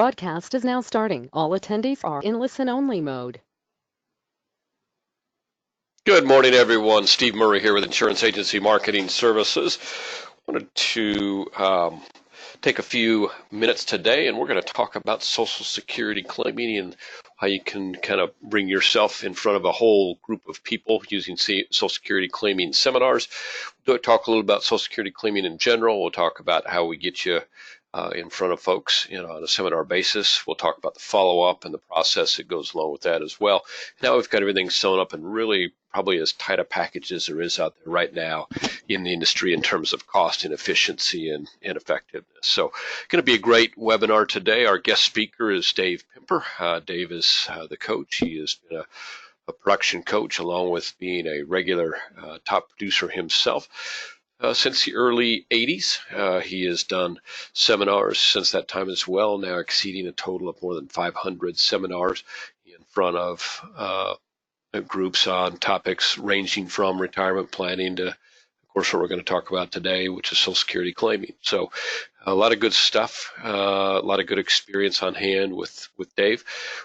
Broadcast is now starting. All attendees are in listen-only mode. Good morning, everyone. Steve Murray here with Insurance Agency Marketing Services. Wanted to take a few minutes today, and we're going to talk about Social Security claiming and how you can kind of bring yourself in front of a whole group of people using Social Security claiming seminars. We'll talk a little about Social Security claiming in general. We'll talk about how we get you in front of folks on a seminar basis. We'll talk about the follow-up and the process that goes along with that as well. Now we've got everything sewn up in really probably as tight a package as there is out there right now in the industry in terms of cost and efficiency and effectiveness. So going to be a great webinar today. Our guest speaker is Dave Pimper. Dave is the coach. He has been a production coach along with being a regular top producer himself. Since the early 80s, he has done seminars since that time as well, now exceeding a total of more than 500 seminars in front of groups on topics ranging from retirement planning to, of course, what we're going to talk about today, which is Social Security claiming. So a lot of good stuff, a lot of good experience on hand with Dave.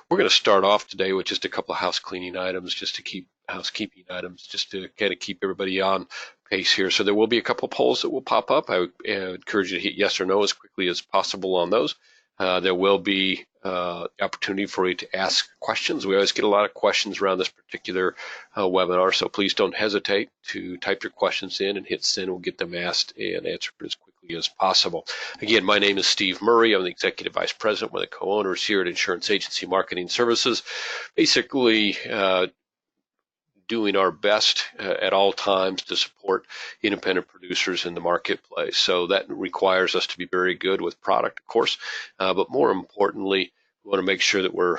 We're going to start off today with just a couple of house cleaning items, just to keep housekeeping items, just to kind of keep everybody on pace here. So there will be a couple of polls that will pop up. I would encourage you to hit yes or no as quickly as possible on those. There will be opportunity for you to ask questions. We always get a lot of questions around this particular webinar, so please don't hesitate to type your questions in and hit send. We'll get them asked and answered as quickly as possible. Again, my name is Steve Murray. I'm the Executive Vice President, one of the co-owners here at Insurance Agency Marketing Services. Basically, doing our best at all times to support independent producers in the marketplace. So that requires us to be very good with product, of course, but more importantly, we want to make sure that we're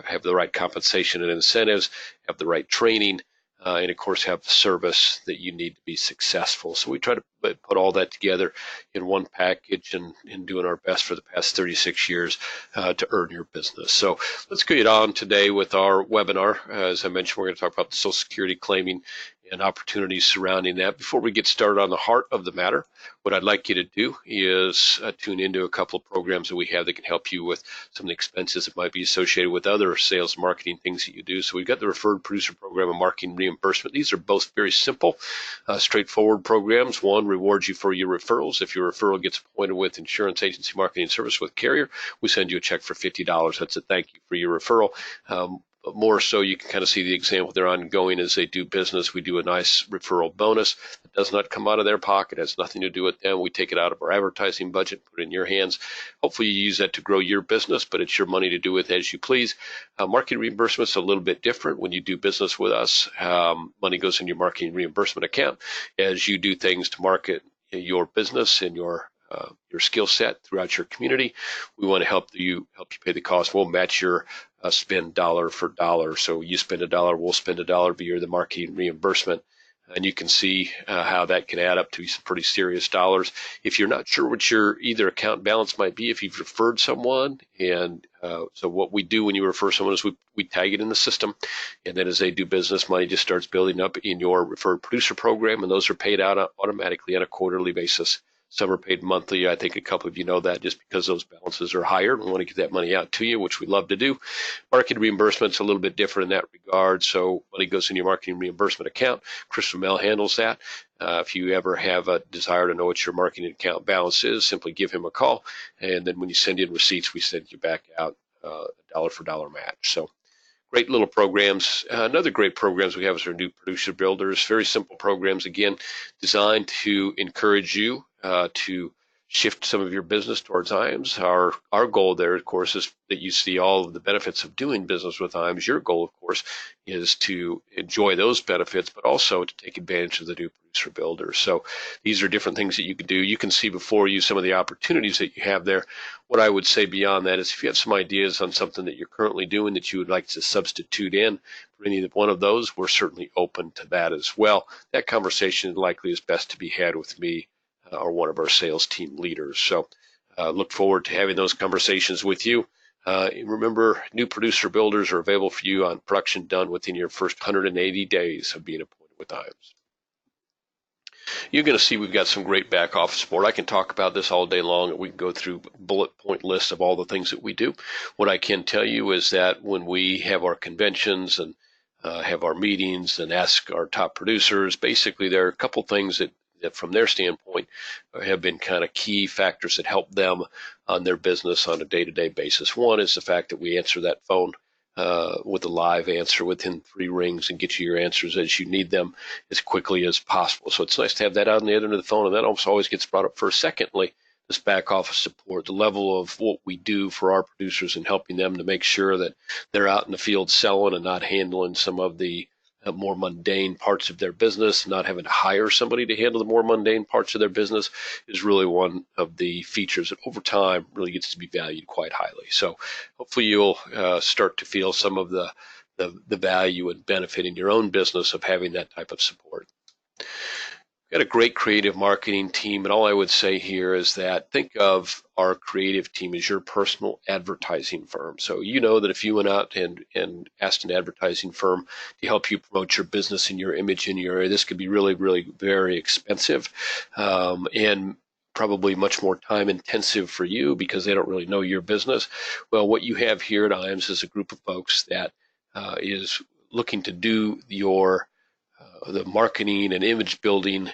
have the right compensation and incentives, have the right training, and of course have the service that you need to be successful. So we try to put all that together in one package and doing our best for the past 36 years to earn your business. So let's get on today with our webinar. As I mentioned, we're going to talk about the Social Security claiming and opportunities surrounding that. Before we get started on the heart of the matter, what I'd like you to do is tune into a couple of programs that we have that can help you with some of the expenses that might be associated with other sales and marketing things that you do. So we've got the Referred Producer Program and Marketing Reimbursement. These are both very simple, straightforward programs. One rewards you for your referrals. If your referral gets appointed with Insurance Agency Marketing Service with Carrier, we send you a check for $50. That's a thank you for your referral. But more so, you can kind of see the example they're ongoing as they do business. We do a nice referral bonus that does not come out of their pocket. It has nothing to do with them. We take it out of our advertising budget, put it in your hands. Hopefully you use that to grow your business, but it's your money to do with as you please. Marketing reimbursement is a little bit different. When you do business with us, money goes in your marketing reimbursement account as you do things to market your business and your skill set throughout your community. We want to help you pay the cost. We'll match your spend dollar for dollar. So you spend $1, we'll spend $1 via the marketing reimbursement. And you can see how that can add up to some pretty serious dollars. If you're not sure what your either account balance might be, if you've referred someone, and so what we do when you refer someone is we tag it in the system, and then as they do business, money just starts building up in your referred producer program, and those are paid out automatically on a quarterly basis. Some are paid monthly. I think a couple of you know that just because those balances are higher. We want to get that money out to you, which we love to do. Marketing reimbursement's a little bit different in that regard. So money goes in your marketing reimbursement account. Chris Ramel handles that. If you ever have a desire to know what your marketing account balance is, simply give him a call. And then when you send in receipts, we send you back out a dollar for dollar match. So great little programs. Another great programs we have is our new producer builders. Very simple programs, again, designed to encourage you to shift some of your business towards IAMS. Our goal there, of course, is that you see all of the benefits of doing business with IAMS. Your goal, of course, is to enjoy those benefits, but also to take advantage of the new producer builders. So these are different things that you can do. You can see before you some of the opportunities that you have there. What I would say beyond that is if you have some ideas on something that you're currently doing that you would like to substitute in for any one of those, we're certainly open to that as well. That conversation likely is best to be had with me or one of our sales team leaders. So look forward to having those conversations with you. Remember, new producer builders are available for you on production done within your first 180 days of being appointed with IAMS. You're going to see we've got some great back office support. I can talk about this all day long, and we can go through bullet point lists of all the things that we do. What I can tell you is that when we have our conventions and have our meetings and ask our top producers, basically there are a couple things that from their standpoint have been kind of key factors that help them on their business on a day-to-day basis. One is the fact that we answer that phone with a live answer within 3 rings and get you your answers as you need them as quickly as possible. So it's nice to have that out on the other end of the phone, and that almost always gets brought up first. Secondly, this back office support, the level of what we do for our producers and helping them to make sure that they're out in the field selling and not handling some of the more mundane parts of their business, not having to hire somebody to handle the more mundane parts of their business is really one of the features that over time really gets to be valued quite highly. So hopefully you'll start to feel some of the value and benefit in your own business of having that type of support. We've got a great creative marketing team, and all I would say here is that think of our creative team as your personal advertising firm. So you know that if you went out and asked an advertising firm to help you promote your business and your image in your area, this could be really, really very expensive and probably much more time intensive for you because they don't really know your business. Well, what you have here at IAMS is a group of folks that is looking to do your the marketing and image building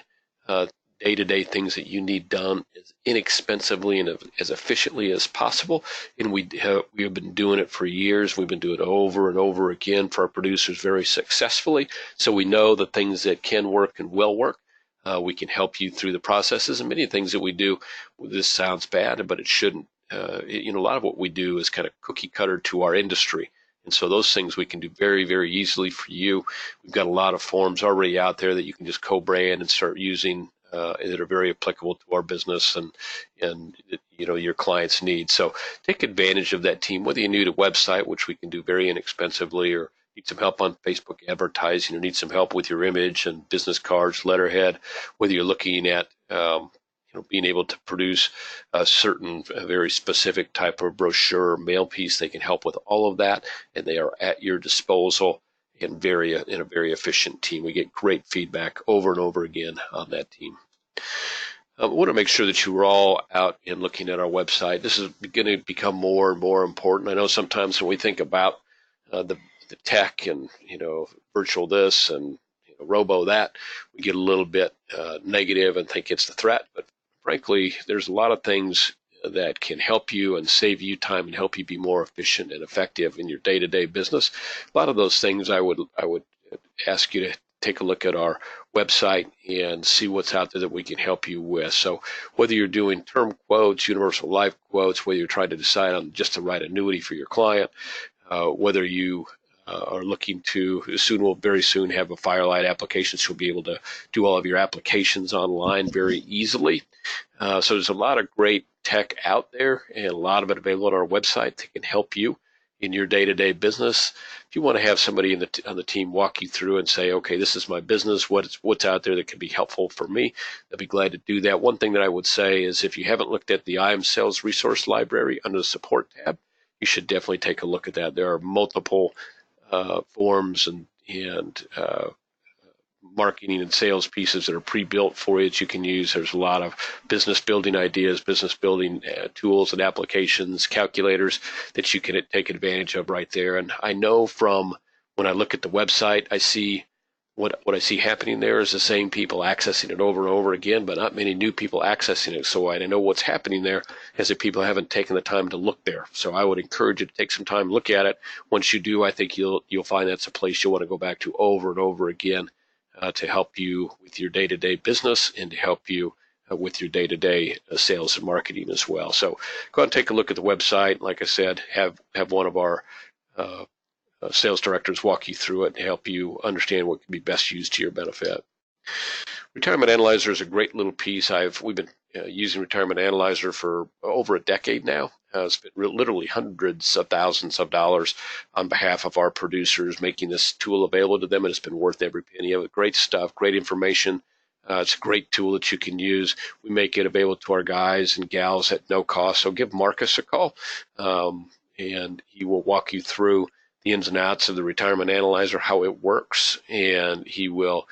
day-to-day things that you need done as inexpensively and as efficiently as possible. And we have been doing it for years. We've been doing it over and over again for our producers very successfully. So we know the things that can work and will work. We can help you through the processes, and many things that we do. This sounds bad, but it shouldn't. A lot of what we do is kind of cookie cutter to our industry. And so those things we can do very, very easily for you. We've got a lot of forms already out there that you can just co-brand and start using that are very applicable to our business and your clients' needs. So take advantage of that team, whether you need a website, which we can do very inexpensively, or need some help on Facebook advertising, or need some help with your image and business cards, letterhead, whether you're looking at being able to produce a certain very specific type of brochure or mail piece. They can help with all of that, and they are at your disposal in a very efficient team. We get great feedback over and over again on that team. I want to make sure that you are all out and looking at our website. This is going to become more and more important. I know sometimes when we think about the tech and virtual this and robo that, we get a little bit negative and think it's the threat, but frankly, there's a lot of things that can help you and save you time and help you be more efficient and effective in your day-to-day business. A lot of those things I would ask you to take a look at our website and see what's out there that we can help you with. So whether you're doing term quotes, universal life quotes, whether you're trying to decide on just to write annuity for your client, whether you are looking to very soon have a Firelight application, so you'll be able to do all of your applications online very easily. So there's a lot of great tech out there, and a lot of it available on our website that can help you in your day-to-day business. If you want to have somebody on the team walk you through and say, okay, this is my business, what's out there that can be helpful for me, I'd be glad to do that. One thing that I would say is if you haven't looked at the IAM Sales Resource Library under the Support tab, you should definitely take a look at that. There are multiple forms and marketing and sales pieces that are pre-built for you that you can use. There's a lot of business building ideas, business building tools and applications, calculators that you can take advantage of right there. And I know from when I look at the website, I see what I see happening there is the same people accessing it over and over again, but not many new people accessing it. So I know what's happening there is that people haven't taken the time to look there. So I would encourage you to take some time, look at it. Once you do, I think you'll find that's a place you'll want to go back to over and over again to help you with your day-to-day business and to help you with your day-to-day sales and marketing as well. So go ahead and take a look at the website. Like I said, have one of our sales directors walk you through it and help you understand what can be best used to your benefit. Retirement Analyzer is a great little piece. We've been using Retirement Analyzer for over a decade now. Spent literally hundreds of thousands of dollars on behalf of our producers, making this tool available to them, and it's been worth every penny of it. Great stuff, great information. It's a great tool that you can use. We make it available to our guys and gals at no cost. So give Marcus a call, and he will walk you through the ins and outs of the Retirement Analyzer, how it works, and he will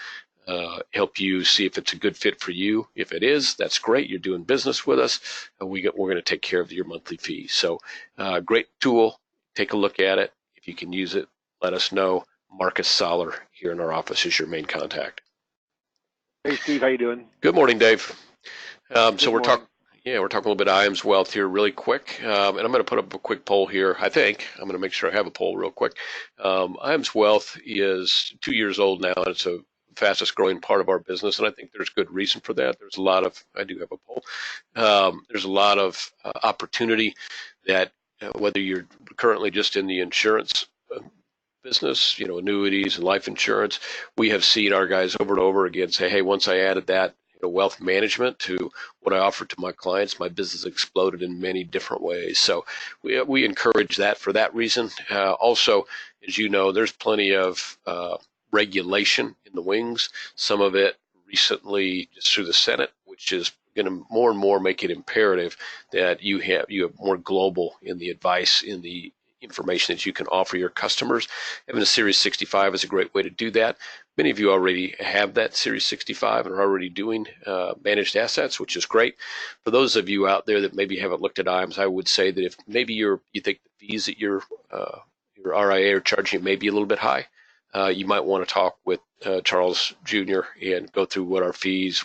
help you see if it's a good fit for you. If it is, that's great. You're doing business with us. We're going to take care of your monthly fee. So great tool. Take a look at it. If you can use it, let us know. Marcus Soller here in our office is your main contact. Hey, Steve, how you doing? Good morning, Dave. So we're morning. talking. Yeah, we're talking a little bit of IAMS Wealth here really quick. And I'm going to put up a quick poll here. I think I'm going to make sure I have a poll real quick. IAMS Wealth is 2 years old now, and it's a fastest growing part of our business. And I think there's good reason for that. There's a lot of, I do have a poll. There's a lot of opportunity that whether you're currently just in the insurance business, annuities and life insurance, we have seen our guys over and over again say, hey, once I added that wealth management to what I offer to my clients, my business exploded in many different ways. So we encourage that for that reason. Also, as you know, there's plenty of regulation in the wings. Some of it recently just through the Senate, which is going to more and more make it imperative that you have more global in the advice, in the information that you can offer your customers. Having a Series 65 is a great way to do that. Many of you already have that Series 65 and are already doing managed assets, which is great. For those of you out there that maybe haven't looked at IAMS, I would say that if maybe you think the fees that your RIA are charging may be a little bit high, you might want to talk with Charles Jr. and go through what our fees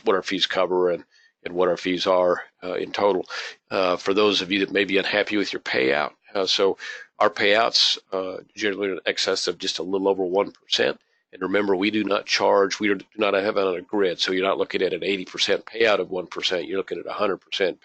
cover and what our fees are in total. For those of you that may be unhappy with your payout, so our payouts generally in excess of just a little over 1%. And remember, we do not charge, we do not have it on a grid, so you're not looking at an 80% payout of 1%, you're looking at a 100%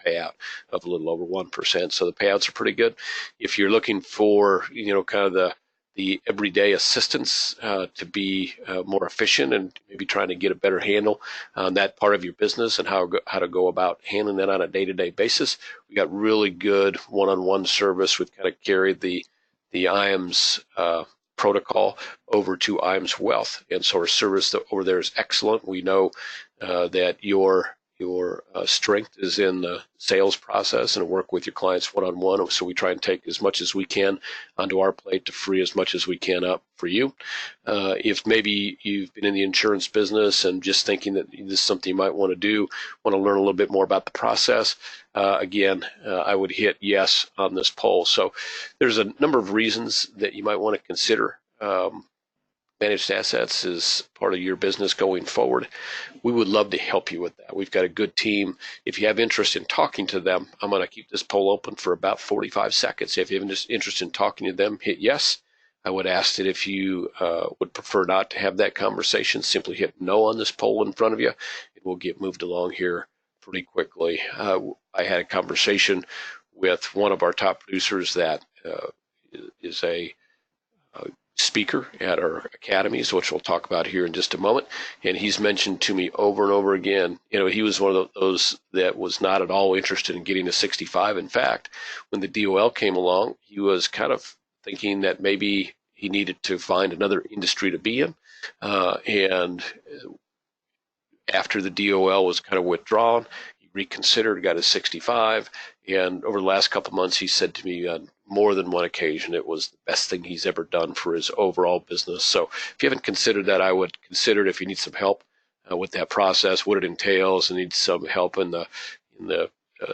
payout of a little over 1%. So the payouts are pretty good. If you're looking for, kind of the everyday assistance to be more efficient and maybe trying to get a better handle on that part of your business and how to go about handling that on a day-to-day basis, we got really good one-on-one service. We've kind of carried the IAMS protocol over to IAMS Wealth, and so our service over there is excellent. We know that your strength is in the sales process and work with your clients one-on-one. So we try and take as much as we can onto our plate to free as much as we can up for you. If maybe you've been in the insurance business and just thinking that this is something you might want to learn a little bit more about the process, again, I would hit yes on this poll. So there's a number of reasons that you might want to consider managed assets as part of your business going forward. We would love to help you with that. We've got a good team. If you have interest in talking to them, I'm going to keep this poll open for about 45 seconds. If you have interest in talking to them, hit yes. I would ask that if you would prefer not to have that conversation, simply hit no on this poll in front of you, and we'll get moved along here pretty quickly. I had a conversation with one of our top producers that is a speaker at our academies, which we'll talk about here in just a moment. And he's mentioned to me over and over again, he was one of those that was not at all interested in getting a 65. In fact, when the DOL came along, he was kind of thinking that maybe he needed to find another industry to be in. And after the DOL was kind of withdrawn, he reconsidered, got a 65. And over the last couple of months, he said to me on more than one occasion it was the best thing he's ever done for his overall business. So if you haven't considered that, I would consider it if you need some help with that process, what it entails, and need some help in the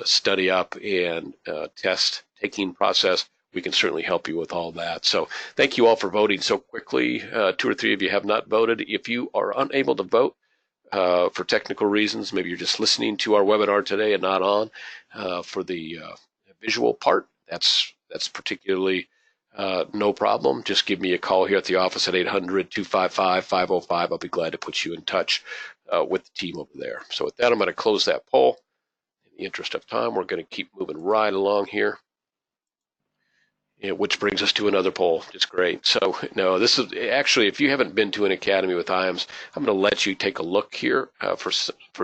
study up and test taking process. We can certainly help you with all that. So thank you all for voting so quickly. 2 or 3 of you have not voted. If you are unable to vote for technical reasons, maybe you're just listening to our webinar today and not on for the visual part, that's particularly no problem. Just give me a call here at the office at 800-255-505. I'll be glad to put you in touch with the team over there. So with that, I'm going to close that poll. In the interest of time, we're going to keep moving right along here. Which brings us to another poll. It's great. So, no, this is actually, if you haven't been to an academy with IAMS, I'm going to let you take a look here for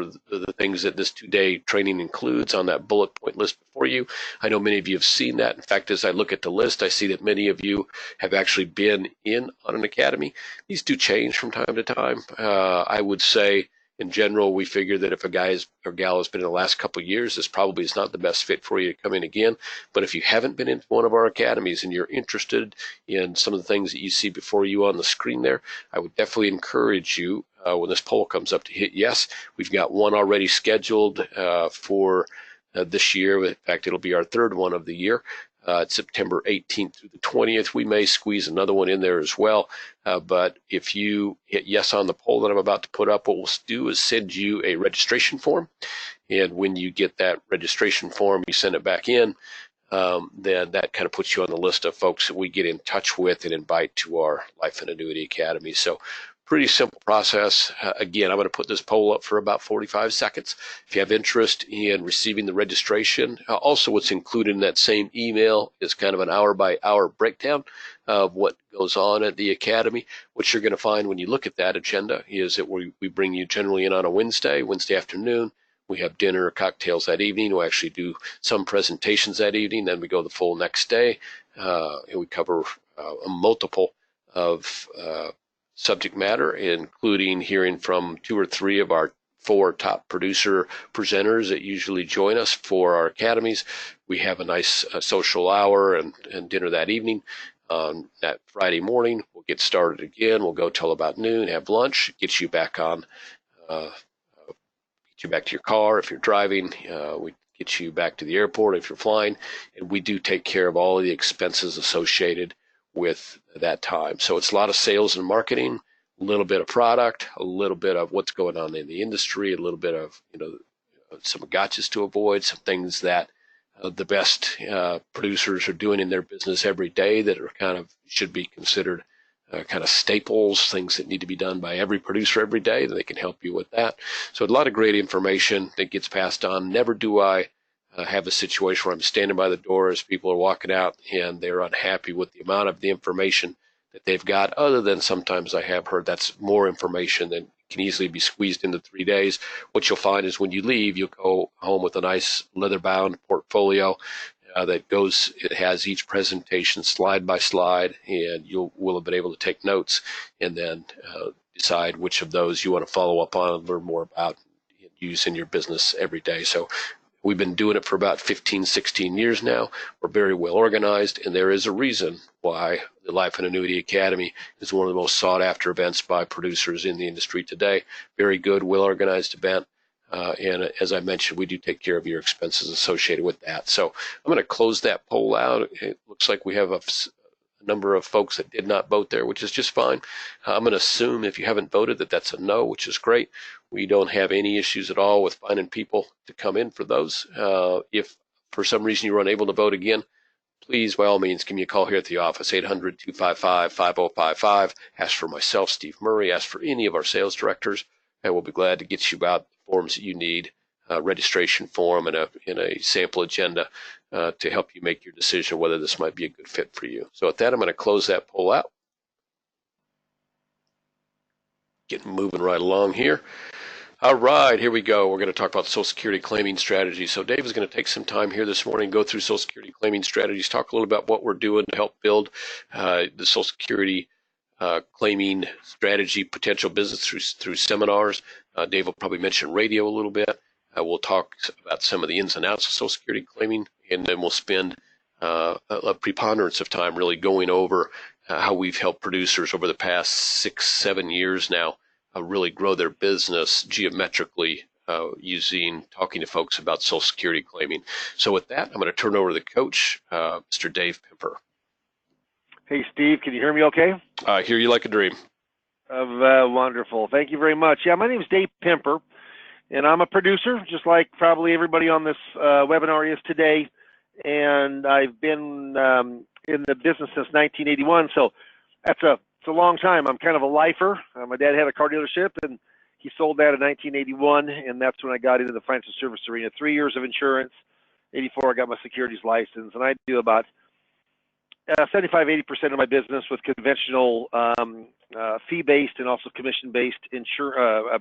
the things that this 2-day training includes on that bullet point list before you. I know many of you have seen that. In fact, as I look at the list, I see that many of you have actually been in on an academy. These do change from time to time. I would say, in general, we figure that if a guy or gal has been in the last couple of years, this probably is not the best fit for you to come in again. But if you haven't been in one of our academies and you're interested in some of the things that you see before you on the screen there, I would definitely encourage you when this poll comes up to hit yes. We've got one already scheduled for this year. In fact, it'll be our third one of the year. It's September 18th through the 20th. We may squeeze another one in there as well. But if you hit yes on the poll that I'm about to put up, what we'll do is send you a registration form. And when you get that registration form, you send it back in. Then that kind of puts you on the list of folks that we get in touch with and invite to our Life and Annuity Academy. So pretty simple process. Again, I'm going to put this poll up for about 45 seconds. If you have interest in receiving the registration, also what's included in that same email is kind of an hour-by-hour breakdown of what goes on at the Academy. What you're going to find when you look at that agenda is that we bring you generally in on a Wednesday afternoon. We have dinner or cocktails that evening. We actually do some presentations that evening. Then we go the full next day. And we cover a multiple of subject matter, including hearing from 2 or 3 of our 4 top producer presenters that usually join us for our academies. We have a nice social hour and dinner that evening. That Friday morning, we'll get started again. We'll go till about noon, have lunch, get you back on, get you back to your car if you're driving. We get you back to the airport if you're flying, and we do take care of all of the expenses associated with that time. So it's a lot of sales and marketing, a little bit of product, a little bit of what's going on in the industry, a little bit of some gotchas to avoid, some things that the best producers are doing in their business every day that are kind of should be considered kind of staples, things that need to be done by every producer every day. They can help you with that. So a lot of great information that gets passed on. Never do I have a situation where I'm standing by the door as people are walking out and they're unhappy with the amount of the information that they've got, other than sometimes I have heard that's more information than can easily be squeezed into 3 days. What you'll find is when you leave, you'll go home with a nice leather-bound portfolio it has each presentation slide by slide, and will have been able to take notes and then decide which of those you want to follow up on and learn more about and use in your business every day. So we've been doing it for about 15, 16 years now. We're very well organized, and there is a reason why the Life and Annuity Academy is one of the most sought after events by producers in the industry today. Very good, well organized event. And as I mentioned, we do take care of your expenses associated with that. So I'm going to close that poll out. It looks like we have a number of folks that did not vote there, which is just fine. I'm going to assume if you haven't voted that that's a no, which is great. We don't have any issues at all with finding people to come in for those. If for some reason you were unable to vote again, please, by all means, give me a call here at the office, 800-255-5055. Ask for myself, Steve Murray. Ask for any of our sales directors, and we'll be glad to get you out the forms that you need, registration form and a sample agenda to help you make your decision whether this might be a good fit for you. So with that, I'm going to close that poll out. Getting moving right along here. All right, here we go. We're going to talk about Social Security claiming strategies. So Dave is going to take some time here this morning, go through Social Security claiming strategies, talk a little about what we're doing to help build the Social Security claiming strategy potential business through seminars. Dave will probably mention radio a little bit. We'll talk about some of the ins and outs of Social Security claiming, and then we'll spend a preponderance of time really going over how we've helped producers over the past 6-7 years now really grow their business geometrically talking to folks about Social Security claiming. So with that, I'm going to turn it over to the coach, Mr. Dave Pimper. Hey, Steve, can you hear me okay? I hear you like a dream. Wonderful. Thank you very much. Yeah, my name is Dave Pimper, and I'm a producer, just like probably everybody on this webinar is today. And I've been in the business since 1981, so it's a long time. I'm kind of a lifer. My dad had a car dealership, and he sold that in 1981, and that's when I got into the financial service arena. 3 years of insurance. 84, I got my securities license, and I do about 75-80% of my business with conventional fee-based and also commission-based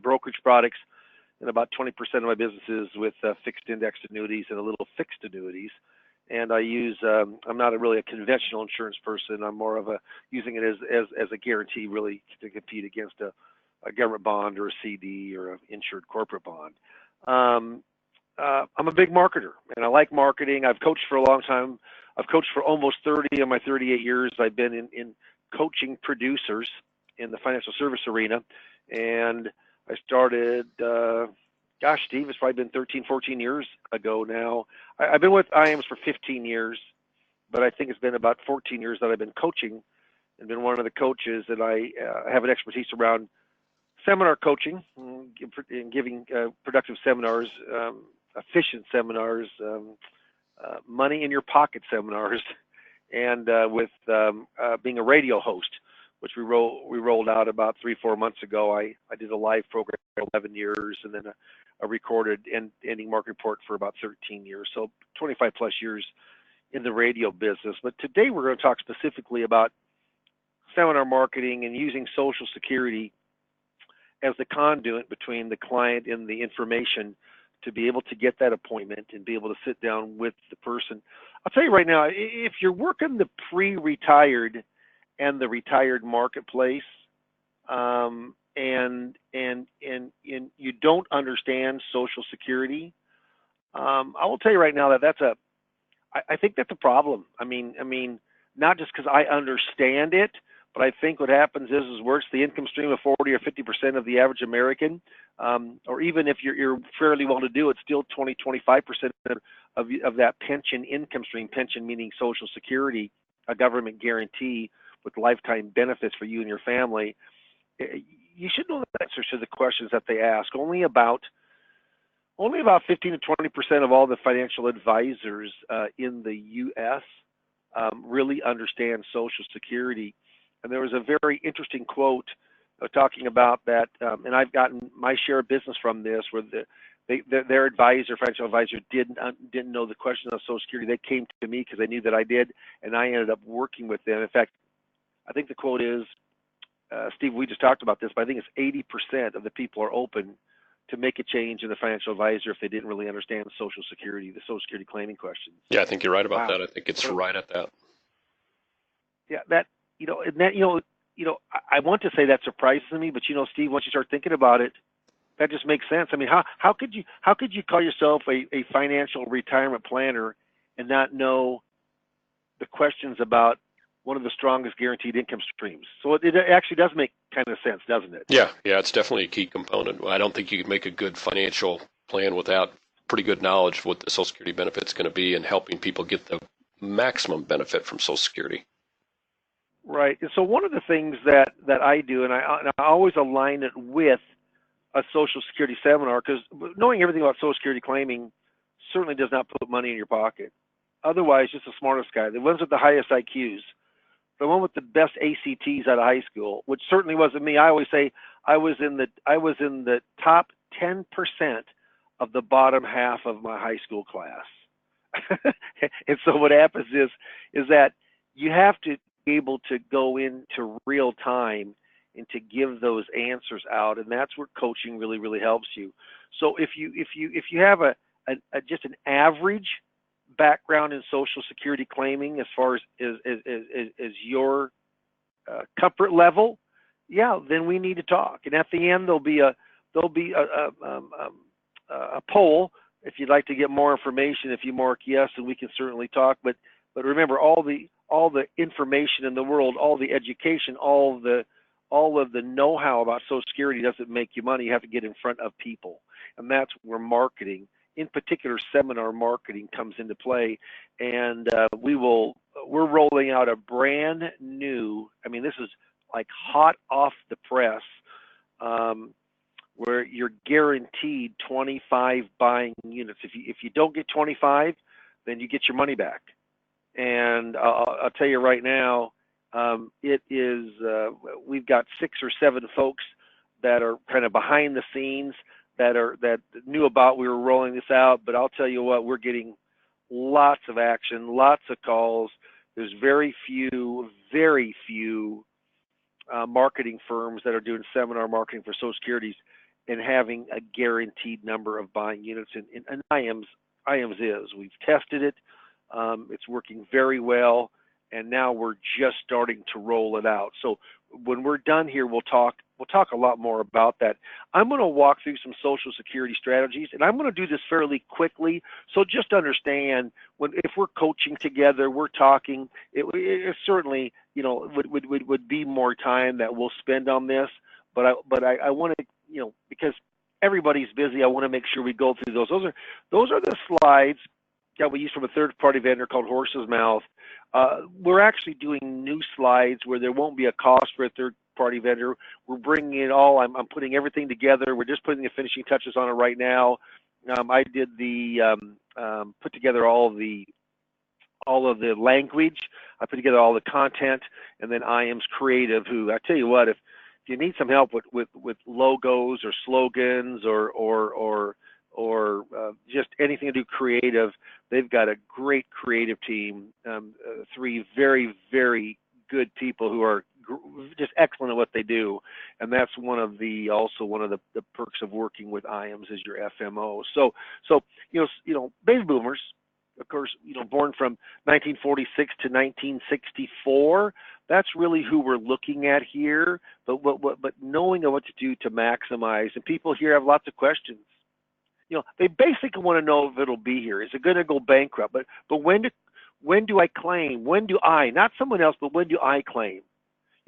brokerage products, and about 20% of my business is with fixed indexed annuities and a little fixed annuities. And I use, I'm not really a conventional insurance person. I'm more of using it as a guarantee, really, to compete against a government bond or a CD or an insured corporate bond. I'm a big marketer, and I like marketing. I've coached for a long time. I've coached for almost 30 of my 38 years. I've been in coaching producers in the financial service arena, and I started. Gosh, Steve, it's probably been 13, 14 years ago now. I've been with IAMS for 15 years, but I think it's been about 14 years that I've been coaching and been one of the coaches that I have an expertise around seminar coaching and giving productive seminars, efficient seminars, money in your pocket seminars, and with being a radio host, which we rolled out about 3-4 months ago. I did a live program for 11 years, and then a recorded ending market report for about 13 years, so 25 plus years in the radio business. But today we're going to talk specifically about seminar marketing and using Social Security as the conduit between the client and the information to be able to get that appointment and be able to sit down with the person. I'll tell you right now, if you're working the pre-retired and the retired marketplace, and you don't understand Social Security, I will tell you right now that I think that's a problem. I mean, not just because I understand it, but I think what happens is where it's the income stream of 40 or 50% of the average American, or even if you're fairly well to do, it's still 20-25% of that pension income stream. Pension meaning Social Security, a government guarantee with lifetime benefits for you and your family. You should know the answers to the questions that they ask. Only about 15 to 20% of all the financial advisors in the U.S. Really understand Social Security. And there was a very interesting quote talking about that, and I've gotten my share of business from this, where their financial advisor, didn't know the question of Social Security. They came to me because they knew that I did, and I ended up working with them. In fact, I think the quote is, Steve, we just talked about this, but I think it's 80% of the people are open to make a change in the financial advisor if they didn't really understand Social Security, the Social Security claiming questions. Yeah, I think you're right about Wow. that. I think it's right at that. Yeah, I want to say that surprises me, but Steve, once you start thinking about it, that just makes sense. I mean, how could you call yourself a financial retirement planner and not know the questions about one of the strongest guaranteed income streams? So it actually does make kind of sense, doesn't it? Yeah, it's definitely a key component. I don't think you can make a good financial plan without pretty good knowledge of what the Social Security benefit's going to be and helping people get the maximum benefit from Social Security. Right. And so one of the things that I do, and I always align it with a Social Security seminar, because knowing everything about Social Security claiming certainly does not put money in your pocket. Otherwise, just the smartest guy, the ones with the highest IQs, the one with the best ACTs out of high school, which certainly wasn't me. I always say I was in the top 10% of the bottom half of my high school class. And so what happens is that you have to be able to go into real time and to give those answers out, and that's where coaching really, really helps you. So if you have just an average background in Social Security claiming as far as your comfort level, yeah, then we need to talk. And at the end there'll be a poll if you'd like to get more information. If you mark yes, then we can certainly talk. But remember, all the information in the world, all the education, all of the know-how about Social Security doesn't make you money. You have to get in front of people, and that's where marketing, in particular seminar marketing, comes into play. And we're rolling out a brand new, I mean, this is like hot off the press, where you're guaranteed 25 buying units. If you don't get 25, then you get your money back. And I'll tell you right now, we've got 6 or 7 folks that are kind of behind the scenes that knew about we were rolling this out. But I'll tell you what, we're getting lots of action, lots of calls. There's very few marketing firms that are doing seminar marketing for Social Securities and having a guaranteed number of buying units. And IAMS is. We've tested it. It's working very well, and now we're just starting to roll it out. So when we're done here, we'll talk we'll talk a lot more about that. I'm going to walk through some Social Security strategies, and I'm going to do this fairly quickly. So just understand, if we're coaching together, we're talking. It certainly, would be more time that we'll spend on this. But I want to, because everybody's busy, I want to make sure we go through those. Those are the slides that we use from a third-party vendor called Horse's Mouth. We're actually doing new slides where there won't be a cost for a third-party vendor. We're bringing it all. I'm putting everything together. We're just putting the finishing touches on it right now. I did put together all of the language. I put together all the content, and then IAM's creative. Who, I tell you what, if you need some help with logos or slogans or just anything to do creative, they've got a great creative team. 3 very, very good people who are just excellent at what they do, and that's one of the perks of working with IAMS as your FMO. So baby boomers, of course, born from 1946 to 1964. That's really who we're looking at here. But knowing what to do to maximize, and people here have lots of questions. They basically want to know if it'll be here. Is it going to go bankrupt? But when do I claim? When do I, not someone else, but when do I claim?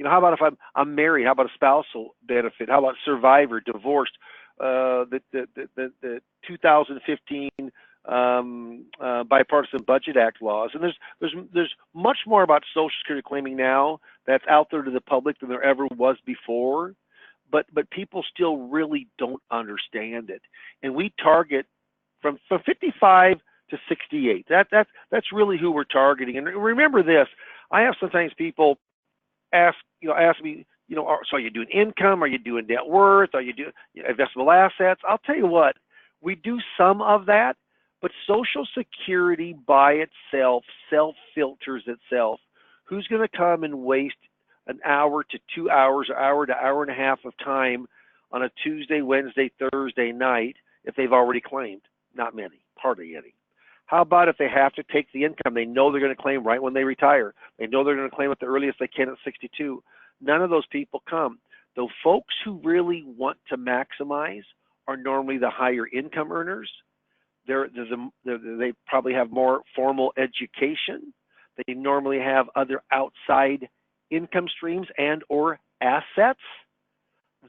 How about if I'm married? How about a spousal benefit? How about survivor, divorced? The 2015 Bipartisan Budget Act laws, and there's much more about Social Security claiming now that's out there to the public than there ever was before. But people still really don't understand it, and we target from 55 to 68. That's really who we're targeting. And remember this: I have sometimes people ask me, so are you doing income? Are you doing net worth? Are you doing investable assets? I'll tell you what, we do some of that, but Social Security by itself self-filters itself. Who's going to come and waste an hour to 2 hours, hour to hour and a half of time on a Tuesday, Wednesday, Thursday night if they've already claimed? Not many, hardly any. How about if they have to take the income they know they're going to claim right when they retire? They know they're going to claim at the earliest they can at 62. None of those people come. The folks who really want to maximize are normally the higher income earners. They probably have more formal education. They normally have other outside income streams and or assets.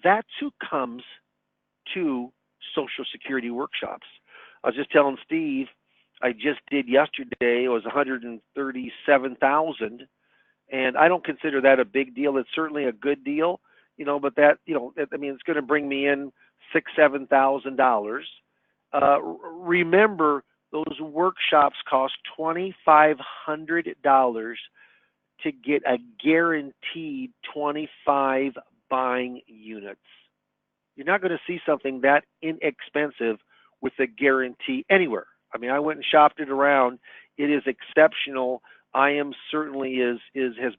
That's who comes to Social Security workshops. I was just telling Steve, I just did yesterday, it was 137,000, and I don't consider that a big deal. It's certainly a good deal, but that, it's going to bring me in $6,000-7,000. Remember, those workshops cost $2,500 to get a guaranteed 25 buying units. You're not going to see something that inexpensive with a guarantee anywhere. I went and shopped it around. It is exceptional. IAM certainly has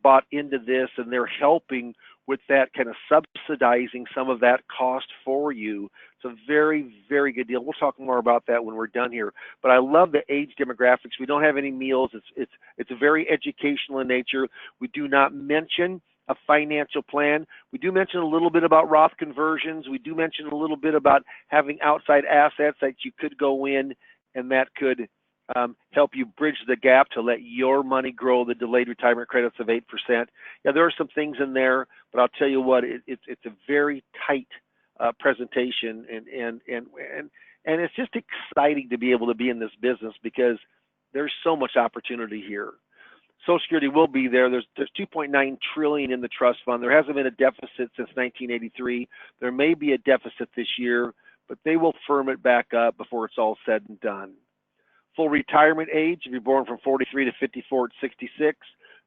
bought into this, and they're helping with that, kind of subsidizing some of that cost for you. It's a very, very good deal. We'll talk more about that when we're done here. But I love the age demographics. We don't have any meals. It's very educational in nature. We do not mention a financial plan. We do mention a little bit about Roth conversions. We do mention a little bit about having outside assets that you could go in, and that could help you bridge the gap to let your money grow, the delayed retirement credits of 8%. Yeah, there are some things in there, but I'll tell you what, it's a very tight presentation, and it's just exciting to be able to be in this business because there's so much opportunity here. Social Security will be there. There's $2.9 trillion in the trust fund. There hasn't been a deficit since 1983. There may be a deficit this year, but they will firm it back up before it's all said and done. Full retirement age, if you're born from 43 to 54 at 66,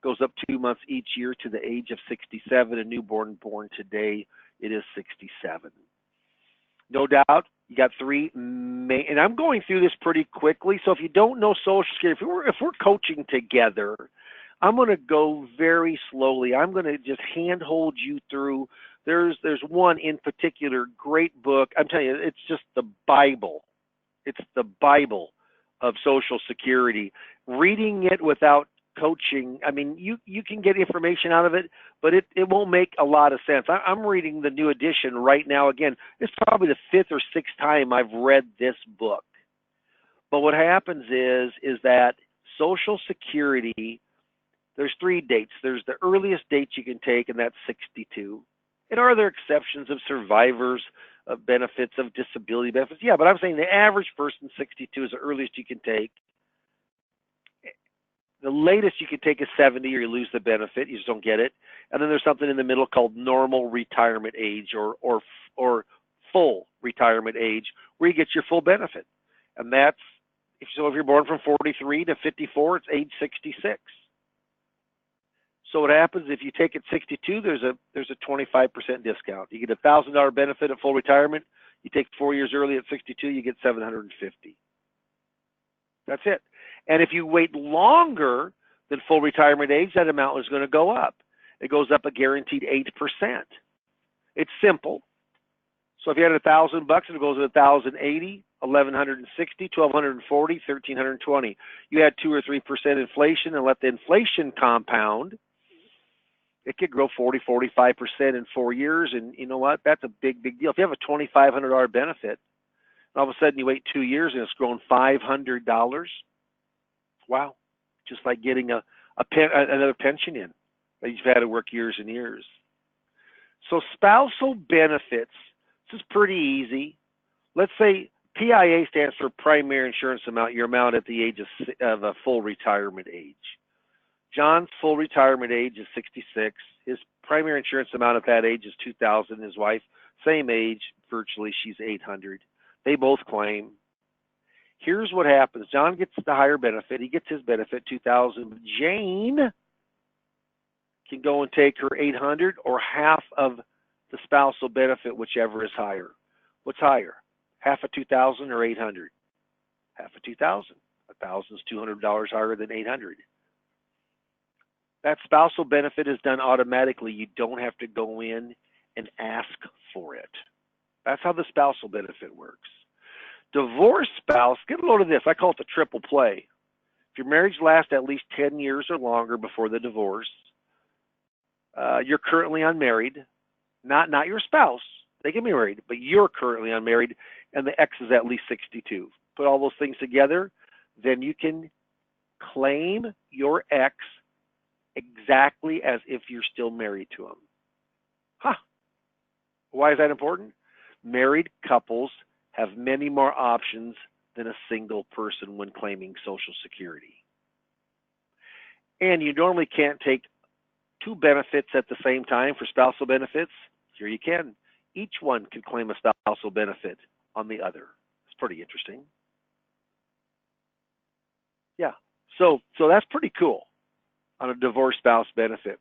goes up 2 months each year to the age of 67. A newborn born today, it is 67. No doubt, you got 3 main, and I'm going through this pretty quickly. So if you don't know Social Security, if we're coaching together, I'm going to go very slowly. I'm going to just handhold you through. There's one in particular, great book. I'm telling you, it's just the Bible. It's the Bible of Social Security. Reading it without coaching. I mean, you can get information out of it, but it won't make a lot of sense. I'm reading the new edition right now. Again, it's probably the fifth or sixth time I've read this book. But what happens is that Social Security, there's 3 dates. There's the earliest date you can take, and that's 62. And are there exceptions of survivors, of benefits, of disability benefits? Yeah, but I'm saying the average person, 62 is the earliest you can take. The latest you can take is 70, or you lose the benefit. You just don't get it. And then there's something in the middle called normal retirement age, or full retirement age, where you get your full benefit. And that's, if you're born from 43 to 54, it's age 66. So what happens if you take it 62? There's a 25% discount. You get a $1,000 benefit at full retirement. You take 4 years early at 62, you get $750. That's it. And if you wait longer than full retirement age, that amount is going to go up. It goes up a guaranteed 8%. It's simple. So if you had $1,000, it goes to 1,080, 1,160, 1,240, 1,320. You had 2 or 3% inflation, and let the inflation compound. It could grow 40, 45% in 4 years, and you know what? That's a big deal. If you have a $2,500 benefit, and all of a sudden you wait 2 years and it's grown $500, wow! Just like getting another pension in that you've had to work years and years. So spousal benefits. This is pretty easy. Let's say PIA stands for primary insurance amount, your amount at the age of a full retirement age. John's full retirement age is 66. His primary insurance amount at that age is $2,000. His wife, same age, virtually, she's $800. They both claim. Here's what happens. John gets the higher benefit. He gets his benefit, $2,000. But Jane can go and take her $800 or half of the spousal benefit, whichever is higher. What's higher? Half of $2,000 or $800? Half of $2,000. $1,000 is $200 higher than $800. That spousal benefit is done automatically. You don't have to go in and ask for it. That's how the spousal benefit works. Divorced spouse, get a load of this. I call it the triple play. If your marriage lasts at least 10 years or longer before the divorce, you're currently unmarried, not your spouse. They can be married, but you're currently unmarried, and the ex is at least 62. Put all those things together, then you can claim your ex exactly as if you're still married to him. Why is that important? Married couples have many more options than a single person when claiming Social Security. And you normally can't take 2 benefits at the same time for spousal benefits. Here you can. Each one can claim a spousal benefit on the other. It's pretty interesting. Yeah. So that's pretty cool on a divorced spouse benefit.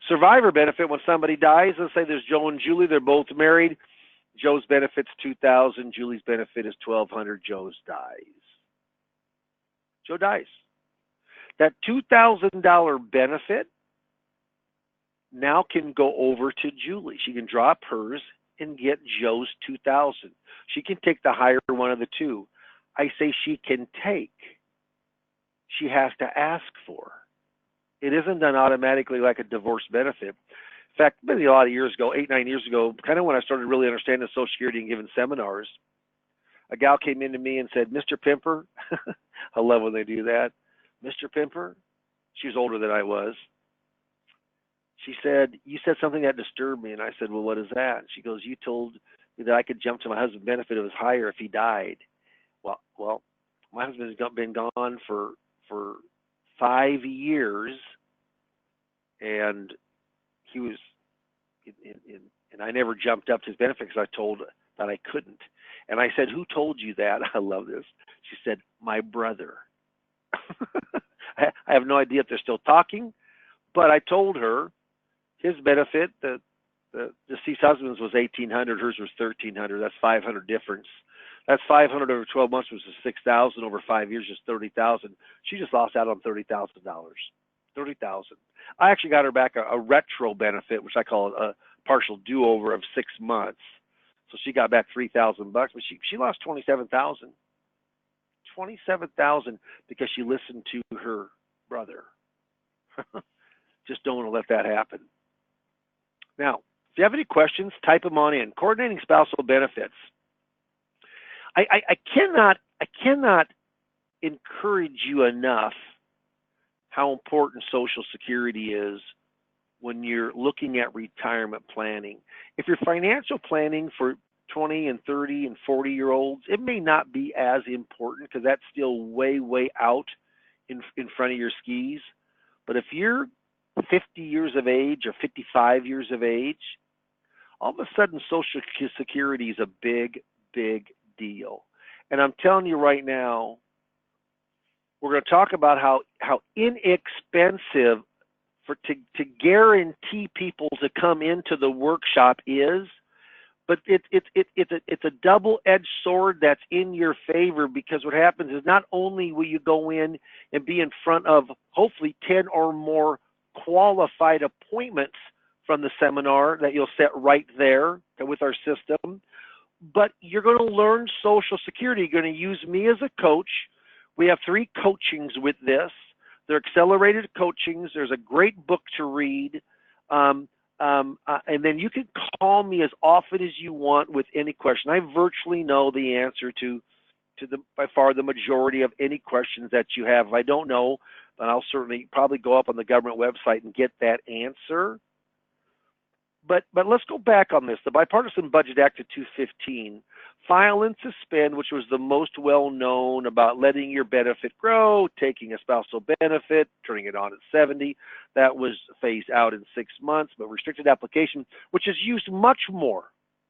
Survivor benefit, when somebody dies, let's say there's Joe and Julie, they're both married. Joe's benefit's $2,000, Julie's benefit is $1,200, Joe's dies. Joe dies. That $2,000 benefit now can go over to Julie. She can drop hers and get Joe's $2,000. She can take the higher one of the two. I say she can take. She has to ask for. It isn't done automatically like a divorce benefit. In fact, maybe a lot of years ago, 8, 9 years ago, kind of when I started really understanding Social Security and giving seminars, a gal came into me and said, Mr. Pimper, I love when they do that. Mr. Pimper, she was older than I was. She said, you said something that disturbed me. And I said, well, what is that? And she goes, you told me that I could jump to my husband's benefit. It was higher if he died. Well, my husband's been gone for 5 years, and he was, and I never jumped up to his benefit because I told that I couldn't. And I said, who told you that? I love this. She said, my brother. I have no idea if they're still talking, but I told her his benefit, the deceased husband's was $1,800, hers was $1,300. That's $500 difference. That's $500 over 12 months, which is $6,000 over 5 years, just $30,000. She just lost out on $30,000. $30,000. I actually got her back a retro benefit, which I call a partial do-over of 6 months. So she got back $3,000, but she lost $27,000. $27,000 because she listened to her brother. Just don't want to let that happen. Now, if you have any questions, type them on in. Coordinating spousal benefits. I cannot encourage you enough how important Social Security is when you're looking at retirement planning. If you're financial planning for 20 and 30 and 40-year-olds, it may not be as important because that's still way, way out in front of your skis. But if you're 50 years of age or 55 years of age, all of a sudden Social Security is a big, big deal. And I'm telling you right now, we're going to talk about how inexpensive to guarantee people to come into the workshop is, but it's a double-edged sword that's in your favor, because what happens is not only will you go in and be in front of hopefully 10 or more qualified appointments from the seminar that you'll set right there with our system, but you're going to learn Social Security. You're going to use me as a coach. We have 3 coachings with this. They're accelerated coachings. There's a great book to read. And then you can call me as often as you want with any question. I virtually know the answer to by far the majority of any questions that you have. If I don't know, then I'll certainly probably go up on the government website and get that answer. But let's go back on this. The Bipartisan Budget Act of 2015, file and suspend, which was the most well-known about letting your benefit grow, taking a spousal benefit, turning it on at 70. That was phased out in 6 months, but restricted application, which is used much more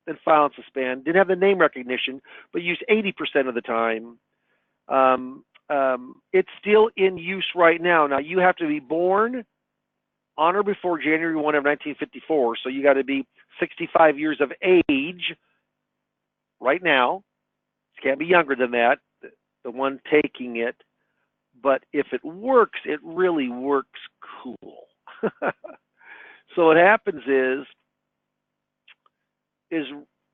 than file and suspend, didn't have the name recognition, but used 80% of the time. It's still in use right now. Now, you have to be born on or before January 1 of 1954, so you got to be 65 years of age right now. You can't be younger than that, the one taking it. But if it works, it really works cool. So what happens is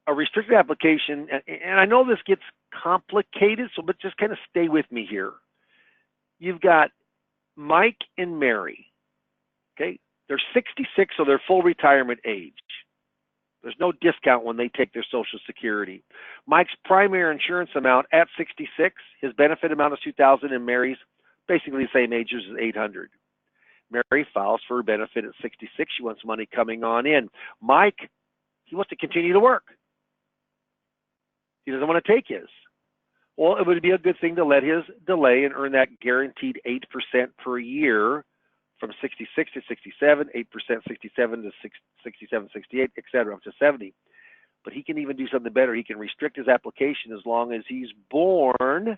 a restricted application, and I know this gets complicated, so but just kind of stay with me here. You've got Mike and Mary. Okay, they're 66, so they're full retirement age. There's no discount when they take their Social Security. Mike's primary insurance amount at 66, his benefit amount is $2,000, and Mary's basically the same age as $800. Mary files for her benefit at 66. She wants money coming on in. Mike, he wants to continue to work. He doesn't want to take his. Well, it would be a good thing to let his delay and earn that guaranteed 8% per year from 66 to 67, 8%, 67 to 67, 68, et cetera, up to 70. But he can even do something better. He can restrict his application as long as he's born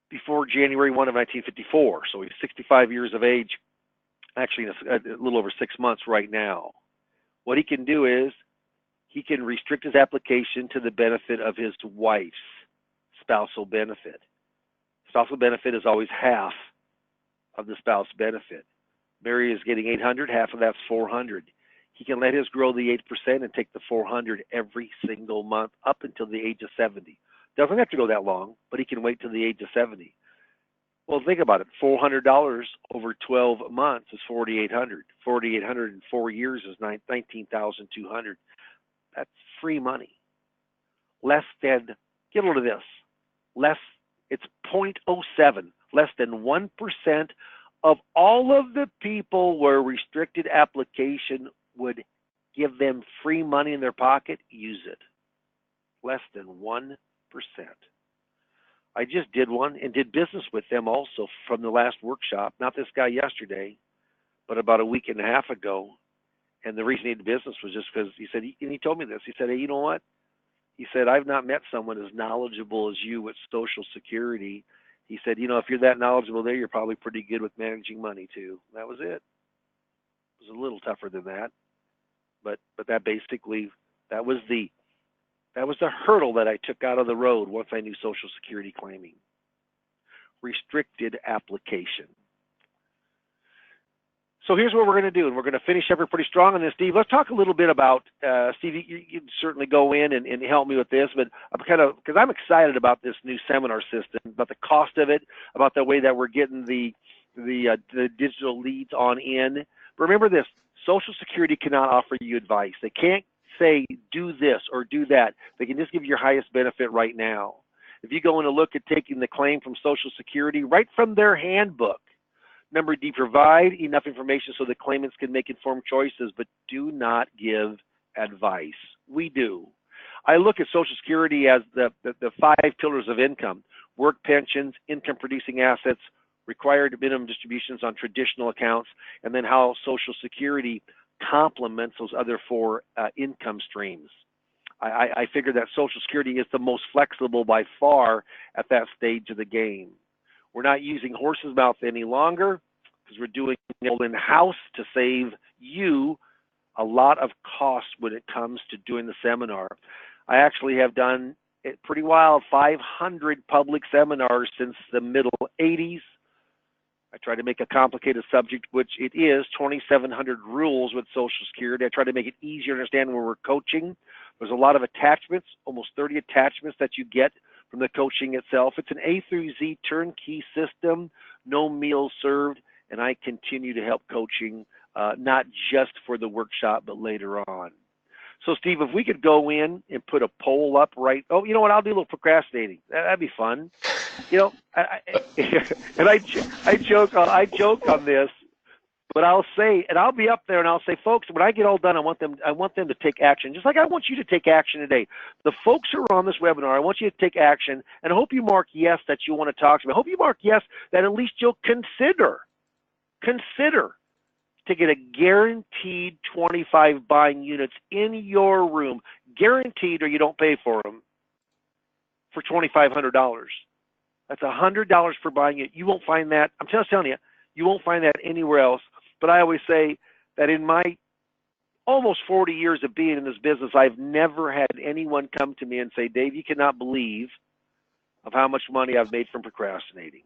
before January 1 of 1954. So he's 65 years of age, actually a little over 6 months right now. What he can do is he can restrict his application to the benefit of his wife's spousal benefit. Spousal benefit is always half of the spouse benefit. Mary is getting $800, half of that's $400. He can let his grow the 8% and take the $400 every single month up until the age of 70. Doesn't have to go that long, but he can wait till the age of 70. Well, think about it. $400 over 12 months is $4,800. $4,800 in 4 years is $19,200. That's free money. Less than, get a load of this, it's 0.07, less than 1% of all of the people where restricted application would give them free money in their pocket, use it. Less than 1%. I just did one and did business with them also from the last workshop. Not this guy yesterday, but about a week and a half ago. And the reason he did business was just because he said, and he told me this. He said, hey, you know what? He said, I've not met someone as knowledgeable as you with Social Security. He said, you know, if you're that knowledgeable there, you're probably pretty good with managing money too. That was it. It was a little tougher than that. But that basically, that was the hurdle that I took out of the road once I knew Social Security claiming. Restricted application. So here's what we're going to do, and we're going to finish up here pretty strong on this, Steve. Let's talk a little bit about, Steve, you can certainly go in and help me with this, but because I'm excited about this new seminar system, about the cost of it, about the way that we're getting the the digital leads on in. But remember this: Social Security cannot offer you advice. They can't say do this or do that. They can just give you your highest benefit right now. If you go in and look at taking the claim from Social Security right from their handbook, number D, provide enough information so the claimants can make informed choices, but do not give advice. We do. I look at Social Security as the 5 pillars of income: work pensions, income producing assets, required minimum distributions on traditional accounts, and then how Social Security complements those other 4 income streams. I figure that Social Security is the most flexible by far at that stage of the game. We're not using horse's mouth any longer because we're doing it in-house to save you a lot of costs when it comes to doing the seminar. I actually have done it pretty wild, 500 public seminars since the middle 80s. I try to make a complicated subject, which it is, 2,700 rules with Social Security. I try to make it easier to understand when we're coaching. There's a lot of attachments, almost 30 attachments that you get from the coaching itself. It's an A through Z turnkey system, no meals served, and I continue to help coaching, not just for the workshop, but later on. So, Steve, if we could go in and put a poll up right, oh, you know what, I'll do a little procrastinating. That'd be fun. You know, and I joke on this, but I'll say, and I'll be up there and I'll say, folks, when I get all done, I want them to take action, just like I want you to take action today. The folks who are on this webinar, I want you to take action, and I hope you mark yes that you want to talk to me. I hope you mark yes that at least you'll consider to get a guaranteed 25 buying units in your room, guaranteed, or you don't pay for them, for $2,500. That's $100 per buying unit. You won't find that. I'm just telling you, you won't find that anywhere else. But I always say that in my almost 40 years of being in this business, I've never had anyone come to me and say, Dave, you cannot believe of how much money I've made from procrastinating.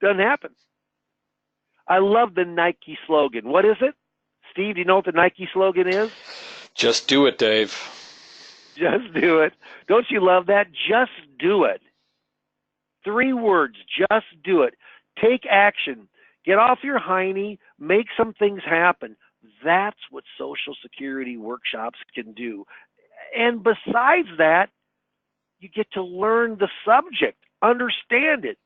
Doesn't happen. I love the Nike slogan. What is it? Steve, do you know what the Nike slogan is? Just do it, Dave. Just do it. Don't you love that? Just do it. 3 words, just do it. Take action. Get off your hiney. Make some things happen. That's what Social Security workshops can do. And besides that, you get to learn the subject, understand it.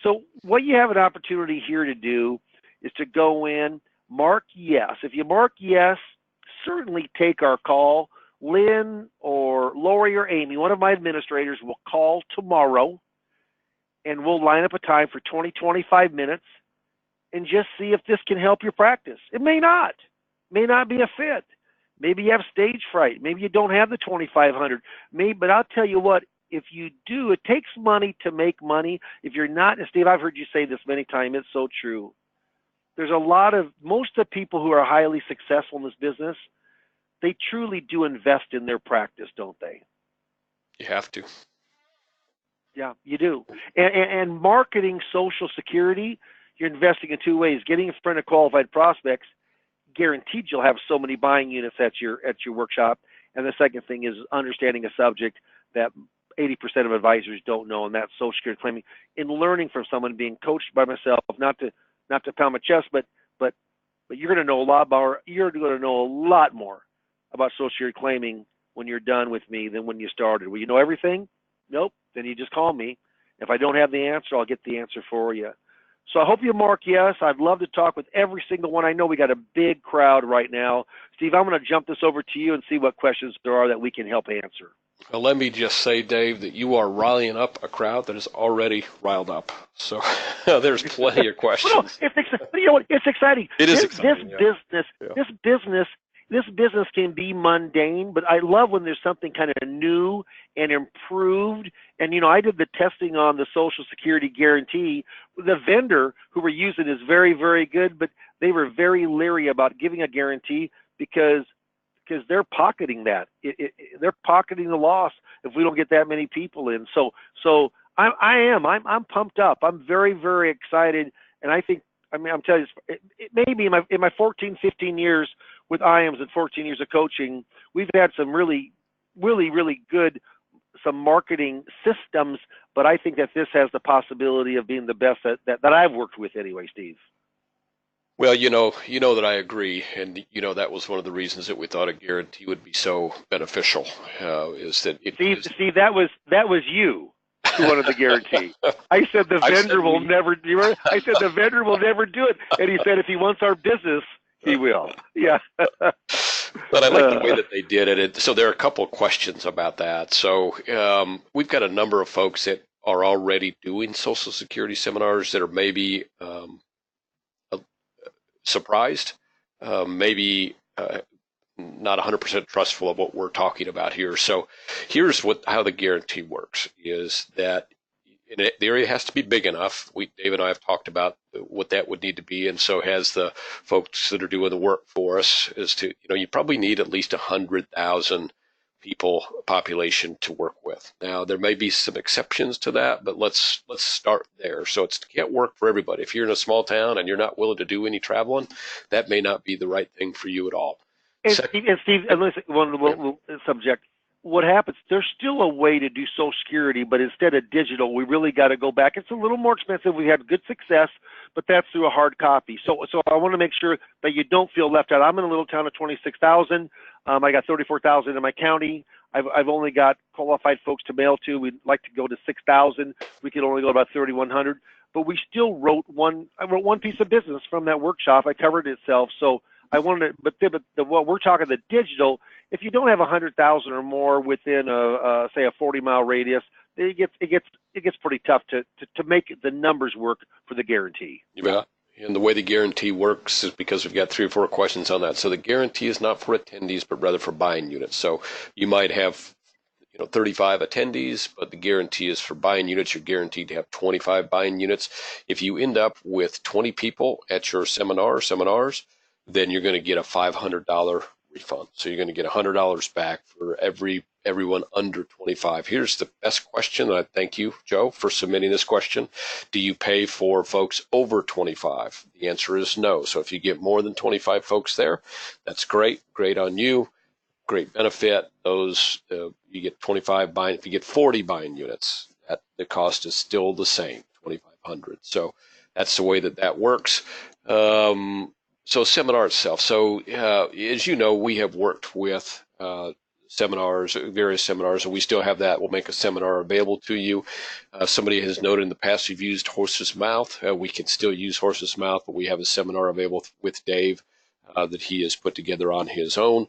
So what you have an opportunity here to do is to go in, mark yes. If you mark yes, certainly take our call. Lynn or Lori or Amy, one of my administrators, will call tomorrow, and we'll line up a time for 20, 25 minutes and just see if this can help your practice. It may not be a fit. Maybe you have stage fright. Maybe you don't have the 2,500. But I'll tell you what, if you do, it takes money to make money. If you're not, and Steve, I've heard you say this many times, it's so true. There's most of the people who are highly successful in this business, they truly do invest in their practice, don't they? You have to. Yeah, you do. And marketing Social Security, you're investing in 2 ways: getting in front of qualified prospects, guaranteed you'll have so many buying units at your workshop. And the second thing is understanding a subject that 80% of advisors don't know, and that's Social Security claiming. In learning from someone, being coached by myself, not to pound my chest, but you're going to know a lot more. You're going to know a lot more about Social Security claiming when you're done with me than when you started. Will you know everything? Nope. Then you just call me. If I don't have the answer, I'll get the answer for you. So I hope you mark yes. I'd love to talk with every single one. I know we got a big crowd right now. Steve, I'm going to jump this over to you and see what questions there are that we can help answer. Well, let me just say, Dave, that you are riling up a crowd that is already riled up. So there's plenty of questions. Well, no, you know what? It's exciting. It is exciting. This business can be mundane, but I love when there's something kind of new and improved. And, you know, I did the testing on the Social Security guarantee. The vendor who we're using is very, very good, but they were very leery about giving a guarantee because they're pocketing that. They're pocketing the loss if we don't get that many people in. So I'm pumped up. I'm very, very excited. And I think, I'm telling you, it may be in my 14, 15 years with IAMS and 14 years of coaching, we've had some really, really, really good, some marketing systems but I think that this has the possibility of being the best that I've worked with anyway, Steve. Well, you know that I agree, and that was one of the reasons that we thought a guarantee would be so beneficial. Is that it? Steve, that was you who wanted the guarantee. I said the vendor will never. I said the vendor will never do it, and he said if he wants our business, he will. Yeah. But I like the way that they did it. So there are a couple of questions about that. So we've got a number of folks that are already doing Social Security seminars that are maybe surprised, maybe not 100% trustful of what we're talking about here. So here's how the guarantee works: is that the area has to be big enough. Dave and I have talked about what that would need to be, and so has the folks that are doing the work for us. Is to you probably need at least 100,000 people population to work with. Now there may be some exceptions to that, but let's start there. So it can't work for everybody. If you're in a small town and you're not willing to do any traveling, that may not be the right thing for you at all. And Steve, listen, one subject. What happens? There's still a way to do Social Security, but instead of digital, we really got to go back. It's a little more expensive. We had good success, but that's through a hard copy. So I want to make sure that you don't feel left out. I'm in a little town of 26,000. I got 34,000 in my county. I've only got qualified folks to mail to. We'd like to go to 6,000. We could only go about 3,100. But we still wrote one. I wrote one piece of business from that workshop. I covered it itself. So I wanted to, but what we're talking, the digital, if you don't have 100,000 or more within say a 40-mile radius, it gets pretty tough to make the numbers work for the guarantee. Yeah. And the way the guarantee works is because we've got 3 or 4 questions on that. So the guarantee is not for attendees, but rather for buying units. So you might have 35 attendees, but the guarantee is for buying units. You're guaranteed to have 25 buying units. If you end up with 20 people at your seminars, then you're going to get a $500 refund. So you're going to get $100 back for everyone under 25. Here's the best question. I thank you, Joe, for submitting this question. Do you pay for folks over 25? The answer is no. So if you get more than 25 folks there, that's great. Great on you. Great benefit. Those you get 25 buying. If you get 40 buying units, the cost is still the same, 2,500. So that's the way that works. So seminar itself. So as you know, we have worked with various seminars, and we still have that. We'll make a seminar available to you. Somebody has noted in the past you've used Horse's Mouth. We can still use Horse's Mouth, but we have a seminar available with Dave that he has put together on his own.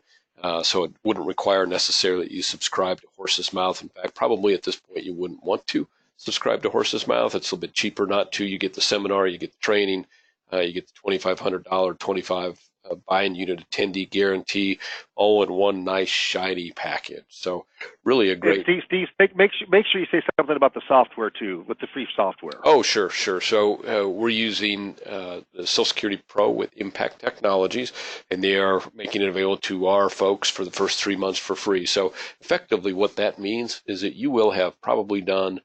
So it wouldn't require necessarily that you subscribe to Horse's Mouth. In fact, probably at this point you wouldn't want to subscribe to Horse's Mouth. It's a little bit cheaper not to. You get the seminar, you get the training, you get the $2,500 25 buying unit attendee guarantee, all in one nice shiny package. So really a great. Steve, make sure you say something about the software too, with the free software. Oh, sure. So we're using the Social Security Pro with Impact Technologies, and they are making it available to our folks for the first 3 months for free. So effectively, what that means is that you will have probably done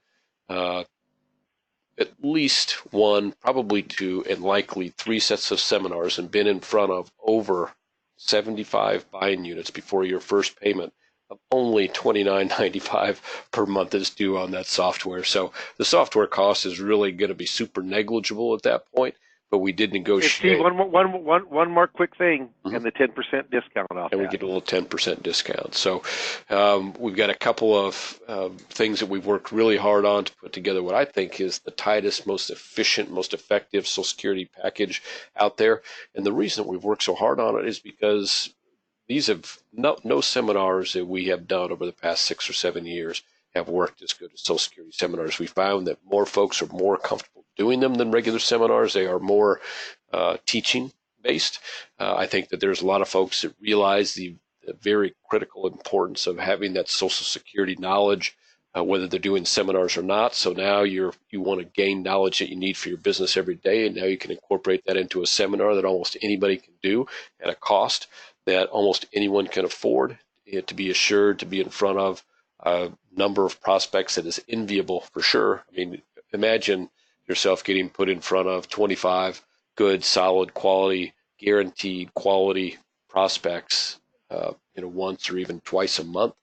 at least 1, probably 2, and likely 3 sets of seminars and been in front of over 75 buying units before your first payment of only $29.95 per month is due on that software. So the software cost is really going to be super negligible at that point, but we did negotiate. Steve, one more quick thing, and the 10% discount off. And we get a little 10% discount. So we've got a couple of things that we've worked really hard on to put together what I think is the tightest, most efficient, most effective Social Security package out there. And the reason that we've worked so hard on it is because these have no seminars that we have done over the past 6 or 7 years have worked as good as Social Security seminars. We found that more folks are more comfortable doing them than regular seminars. They are more teaching based. I think that there's a lot of folks that realize the very critical importance of having that Social Security knowledge, whether they're doing seminars or not. So now you want to gain knowledge that you need for your business every day, and now you can incorporate that into a seminar that almost anybody can do at a cost that almost anyone can afford, to be assured to be in front of a number of prospects that is enviable for sure. I mean, imagine yourself getting put in front of 25 good, solid, quality, guaranteed quality prospects, once or even twice a month.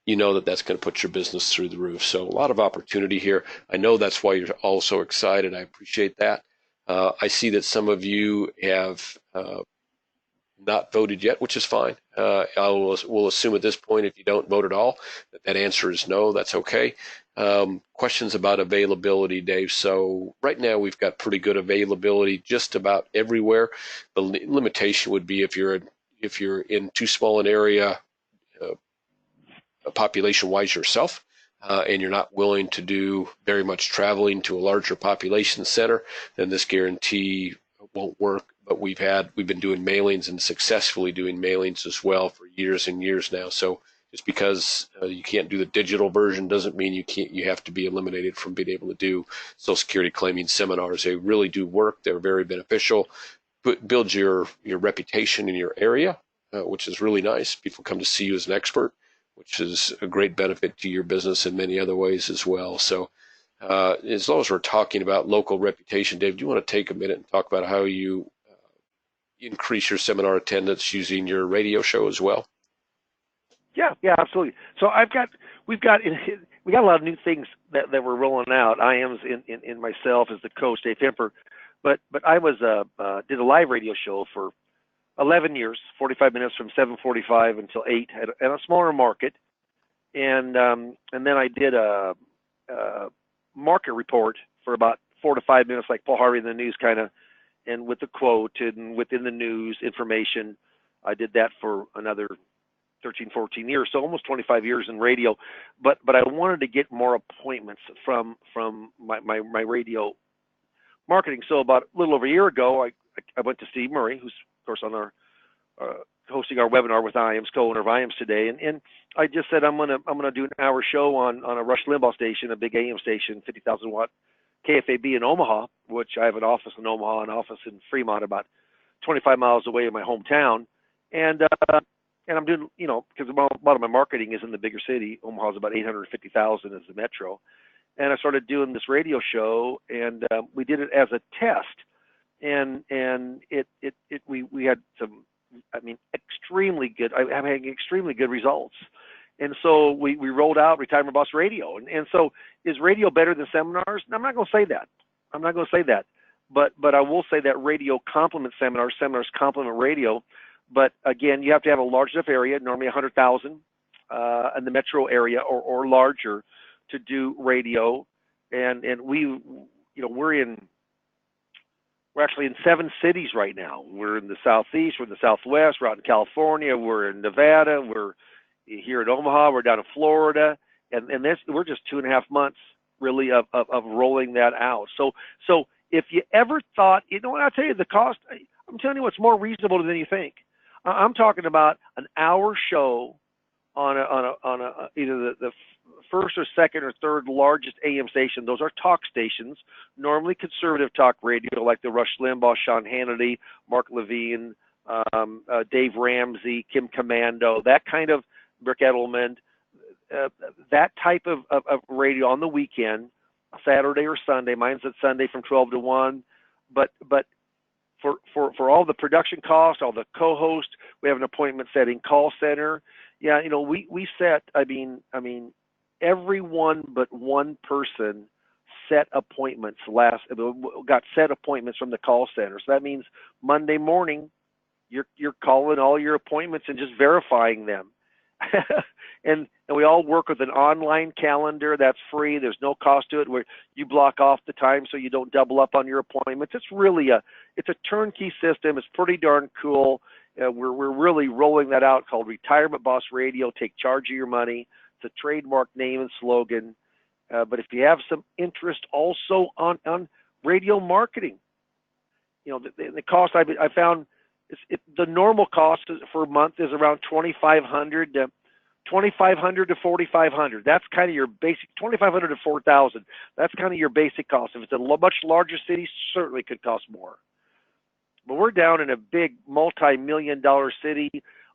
you know that that's going to put your business through the roof. So a lot of opportunity here. I know that's why you're all so excited. I appreciate that. I see that some of you have not voted yet, which is fine. We'll assume at this point, if you don't vote at all, that answer is no. That's okay. Questions about availability, Dave. So right now we've got pretty good availability just about everywhere. The limitation would be if you're in too small an area, population-wise yourself, and you're not willing to do very much traveling to a larger population center, then this guarantee won't work. But we've been doing mailings and successfully doing mailings as well for years and years now. So just because you can't do the digital version doesn't mean you have to be eliminated from being able to do Social Security claiming seminars. They really do work. They're very beneficial. Build your reputation in your area, which is really nice. People come to see you as an expert, which is a great benefit to your business in many other ways as well. So as long as we're talking about local reputation, Dave, do you want to take a minute and talk about how you increase your seminar attendance using your radio show as well? Yeah, absolutely. So we got a lot of new things that we're rolling out. I am in myself as the coach, Dave Hemper, but I was did a live radio show for 11 years, 45 minutes from 7:45 until 8 at a smaller market, and then I did a market report for about 4 to 5 minutes, like Paul Harvey in the news kind of, and with the quote and within the news information. I did that for another 13, 14 years, so almost 25 years in radio. But I wanted to get more appointments from my radio marketing. So about a little over a year ago, I went to Steve Murray, who's of course on our hosting our webinar with IAMS, co-owner of IAMS today, and I just said I'm gonna do an hour show on a Rush Limbaugh station, a big AM station, 50,000 watt KFAB in Omaha, which I have an office in Omaha, an office in Fremont, about 25 miles away in my hometown, and I'm doing, because a lot of my marketing is in the bigger city. Omaha's about 850,000 as the metro, and I started doing this radio show, and we did it as a test, and we had some, extremely good. I'm having extremely good results, and so we rolled out Retirement Boss Radio, and so is radio better than seminars? I'm not going to say that. But I will say that radio complements seminars. Seminars complement radio. But again, you have to have a large enough area, normally 100,000 in the metro area or larger, to do radio. And we're actually in 7 cities right now. We're in the Southeast, we're in the Southwest, we're out in California, we're in Nevada, we're here in Omaha, we're down in Florida, and we're just 2.5 months really of rolling that out. So if you ever thought, I'll tell you the cost. I'm telling you what's more reasonable than you think. I'm talking about an hour show on either the first or second or third largest AM station. Those are talk stations, normally conservative talk radio, like the Rush Limbaugh, Sean Hannity, Mark Levine, Dave Ramsey, Kim Commando, that kind of, Rick Edelman, that type of radio on the weekend, Saturday or Sunday. Mine's at Sunday from 12 to 1, but for all the production costs, all the co-host, we have an appointment setting call center. Yeah, we set, everyone but one person set appointments got set appointments from the call center. So that means Monday morning, you're calling all your appointments and just verifying them. and we all work with an online calendar that's free. There's no cost to it, where you block off the time so you don't double up on your appointments. It's really it's a turnkey system. It's pretty darn cool. We're really rolling that out, called Retirement Boss Radio. Take charge of your money. It's a trademark name and slogan. But if you have some interest also on radio marketing, the cost I found, the normal cost for a month is around $2,500 to $4,500. That's kind of your basic, $2,500 to $4,000. That's kind of your basic cost. If it's a much larger city, certainly could cost more. But we're down in a big multi-million-dollar city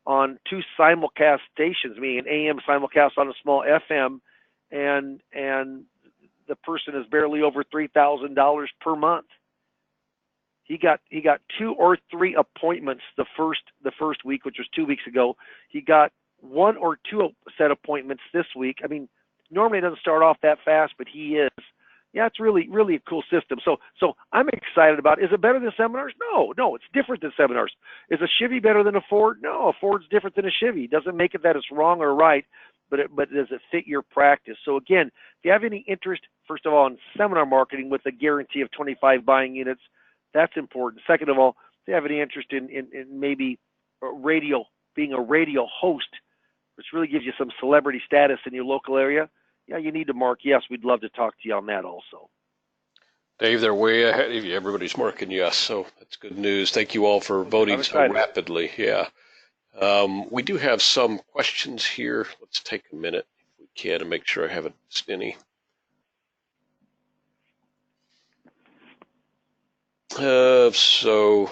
on 2 simulcast stations, meaning an AM simulcast on a small FM, and the person is barely over $3,000 per month. He got 2 or 3 appointments the first week, which was 2 weeks ago. He got one or two set appointments this week. I mean, normally it doesn't start off that fast, but he is. Yeah, it's really, really a cool system. So I'm excited about it. Is it better than seminars? No, it's different than seminars. Is a Chevy better than a Ford? No, a Ford's different than a Chevy. It doesn't make it that it's wrong or right, but does it fit your practice? So again, if you have any interest, first of all, in seminar marketing with a guarantee of 25 buying units, that's important. Second of all, if you have any interest in maybe radio, being a radio host, which really gives you some celebrity status in your local area, yeah, you need to mark yes. We'd love to talk to you on that also. Dave, they're way ahead of you. Everybody's marking yes, so that's good news. Thank you all for voting so rapidly. Yeah. We do have some questions here. Let's take a minute if we can to make sure I haven't missed any. So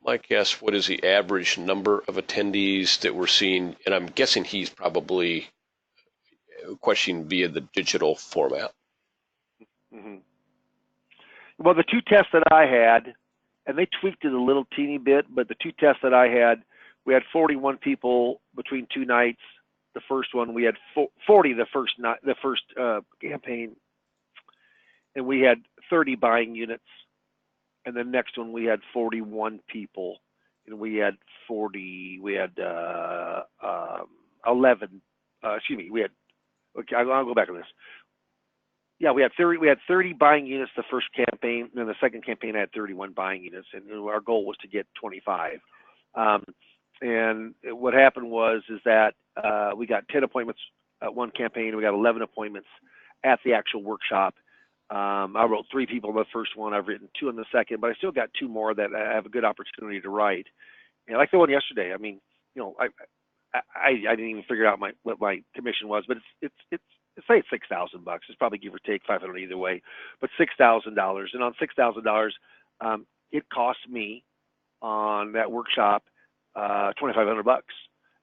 Mike asked, what is the average number of attendees that we're seeing? And I'm guessing he's probably questioning via the digital format. Mm-hmm. Well, the two tests that I had, and they tweaked it a little teeny bit, but the two tests that I had, we had 41 people between two nights. The first one, we had 40 the first night, the first campaign, and we had 30 buying units. And the next one, we had 41 people, and we had 11. We had. Okay, I'll go back on this. Yeah, we had 30 buying units the first campaign, and then the second campaign I had 31 buying units, and our goal was to get 25. And what happened is that we got 10 appointments at one campaign, we got 11 appointments at the actual workshop. I wrote 3 people in the first one, I've written 2 in the second, but I still got 2 more that I have a good opportunity to write. And like the one yesterday, I mean, I didn't even figure out what my commission was, but it's say it's $6,000. It's probably give or take 500 either way, but $6,000. And on $6,000, it cost me on that workshop $2,500.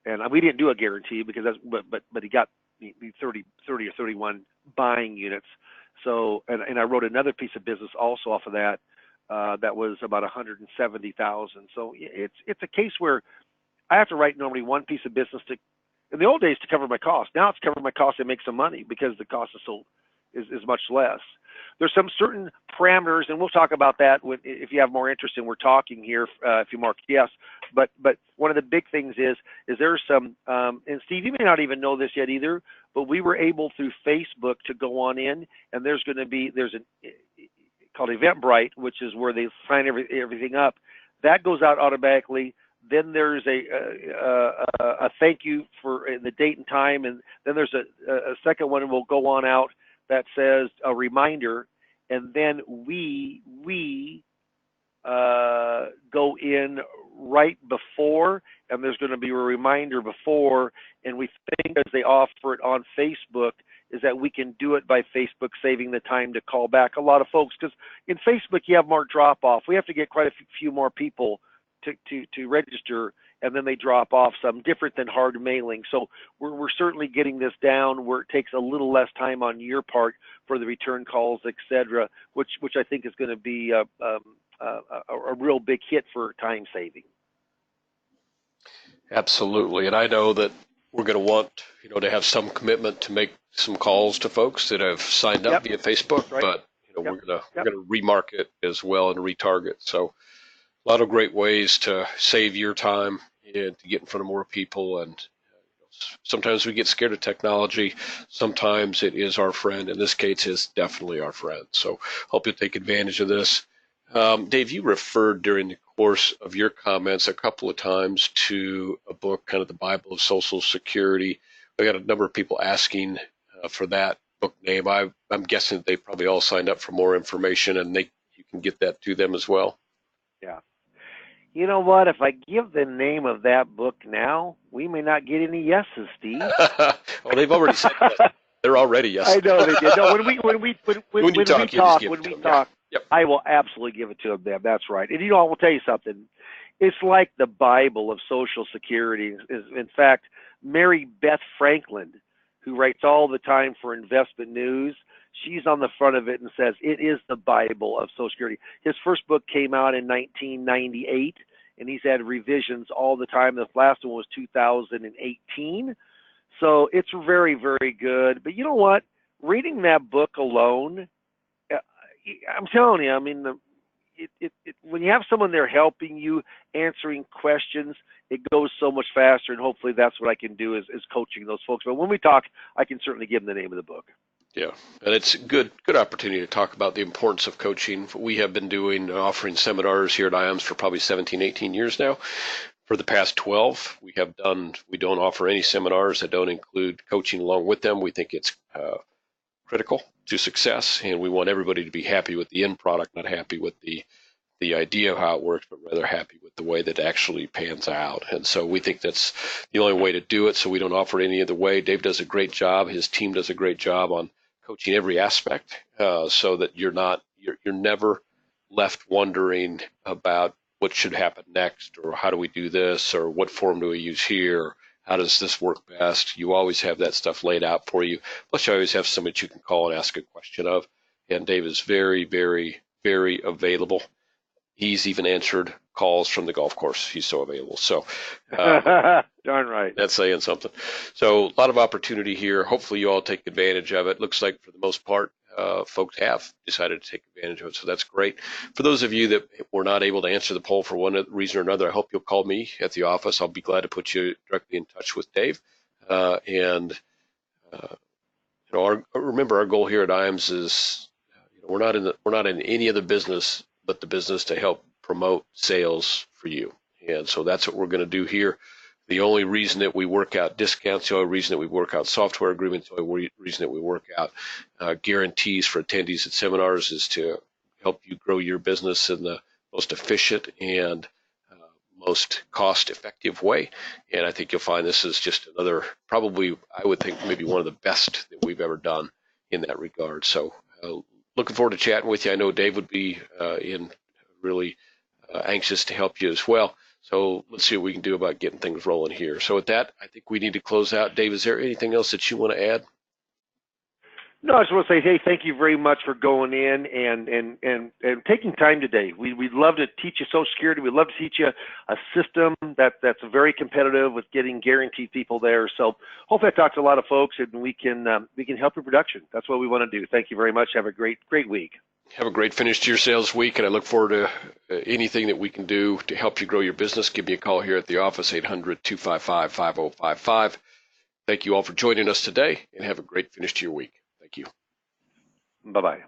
And we didn't do a guarantee because but he got the 30 or 31 buying units. So and I wrote another piece of business also off of that that was about $170,000. So it's a case where I have to write normally one piece of business in the old days to cover my cost. Now it's covering my cost and make some money because the cost is much less. There's some certain parameters, and we'll talk about that if you have more interest in we're talking here, if you mark yes. But one of the big things is there's some, and Steve, you may not even know this yet either, but we were able through Facebook to go on in, and there's an called Eventbrite, which is where they sign everything up. That goes out automatically. Then there's a thank you for the date and time, and then there's a second one will go on out that says a reminder, and then we go in right before, and there's going to be a reminder before, and we think as they offer it on Facebook is that we can do it by Facebook saving the time to call back a lot of folks, because in Facebook you have more drop off. We have to get quite a few more people to register, and then they drop off, some different than hard mailing. So we're certainly getting this down where it takes a little less time on your part for the return calls, etc., which I think is going to be a real big hit for time saving. Absolutely, and I know that we're going to want to have some commitment to make some calls to folks that have signed up via Facebook, right. But we're going to remarket as well and retarget. So a lot of great ways to save your time and to get in front of more people. And sometimes we get scared of technology. Sometimes it is our friend. In this case, it's definitely our friend. So hope you'll take advantage of this. Dave, you referred during the course of your comments a couple of times to a book, kind of the Bible of Social Security. We got a number of people asking for that book name. I'm guessing that they probably all signed up for more information, and you can get that to them as well. Yeah. You know what? If I give the name of that book now, we may not get any yeses, Steve. Well, they've already said yes. They're already yes. I know they did. No, when we talk, Yep. I will absolutely give it to them. That's right. And I will tell you something. It's like the Bible of Social Security. In fact, Mary Beth Franklin, who writes all the time for Investment News, she's on the front of it and says it is the Bible of Social Security. His first book came out in 1998, and he's had revisions all the time. The last one was 2018. So it's very, very good. But you know what? Reading that book alone, I'm telling you, I mean, when you have someone there helping you, answering questions, it goes so much faster, and hopefully that's what I can do is coaching those folks. But when we talk, I can certainly give them the name of the book. Yeah, and it's a good opportunity to talk about the importance of coaching. We have been offering seminars here at IAMS for probably 17, 18 years now. For the past 12, we don't offer any seminars that don't include coaching along with them. We think it's critical to success, and we want everybody to be happy with the end product, not happy with the idea of how it works, but rather happy with the way that it actually pans out. And so we think that's the only way to do it, so we don't offer it any other way. Dave does a great job. His team does a great job on coaching every aspect, so that you're never left wondering about what should happen next, or how do we do this, or what form do we use here, how does this work best. You always have that stuff laid out for you. Plus, you always have somebody you can call and ask a question of. And Dave is very, very, very available. He's even answered calls from the golf course. He's so available. So, darn right. That's saying something. So, a lot of opportunity here. Hopefully, you all take advantage of it. Looks like for the most part, folks have decided to take advantage of it. So that's great. For those of you that were not able to answer the poll for one reason or another, I hope you'll call me at the office. I'll be glad to put you directly in touch with Dave. Remember, our goal here at IAMS is, we're not in any other business but the business to help promote sales for you. And so that's what we're going to do here. The only reason that we work out discounts, the only reason that we work out software agreements, the only reason that we work out guarantees for attendees at seminars is to help you grow your business in the most efficient and most cost-effective way. And I think you'll find this is just another, probably, I would think, maybe one of the best that we've ever done in that regard. So looking forward to chatting with you. I know Dave would be really anxious to help you as well. So let's see what we can do about getting things rolling here. So with that, I think we need to close out. Dave, is there anything else that you want to add? No, I just want to say, hey, thank you very much for going in and taking time today. We'd love to teach you Social Security. We'd love to teach you a system that's very competitive with getting guaranteed people there. So hopefully I talked to a lot of folks, and we can help your production. That's what we want to do. Thank you very much. Have a great week. Have a great finish to your sales week, and I look forward to anything that we can do to help you grow your business. Give me a call here at the office, 800-255-5055. Thank you all for joining us today, and have a great finish to your week. Thank you. Bye-bye.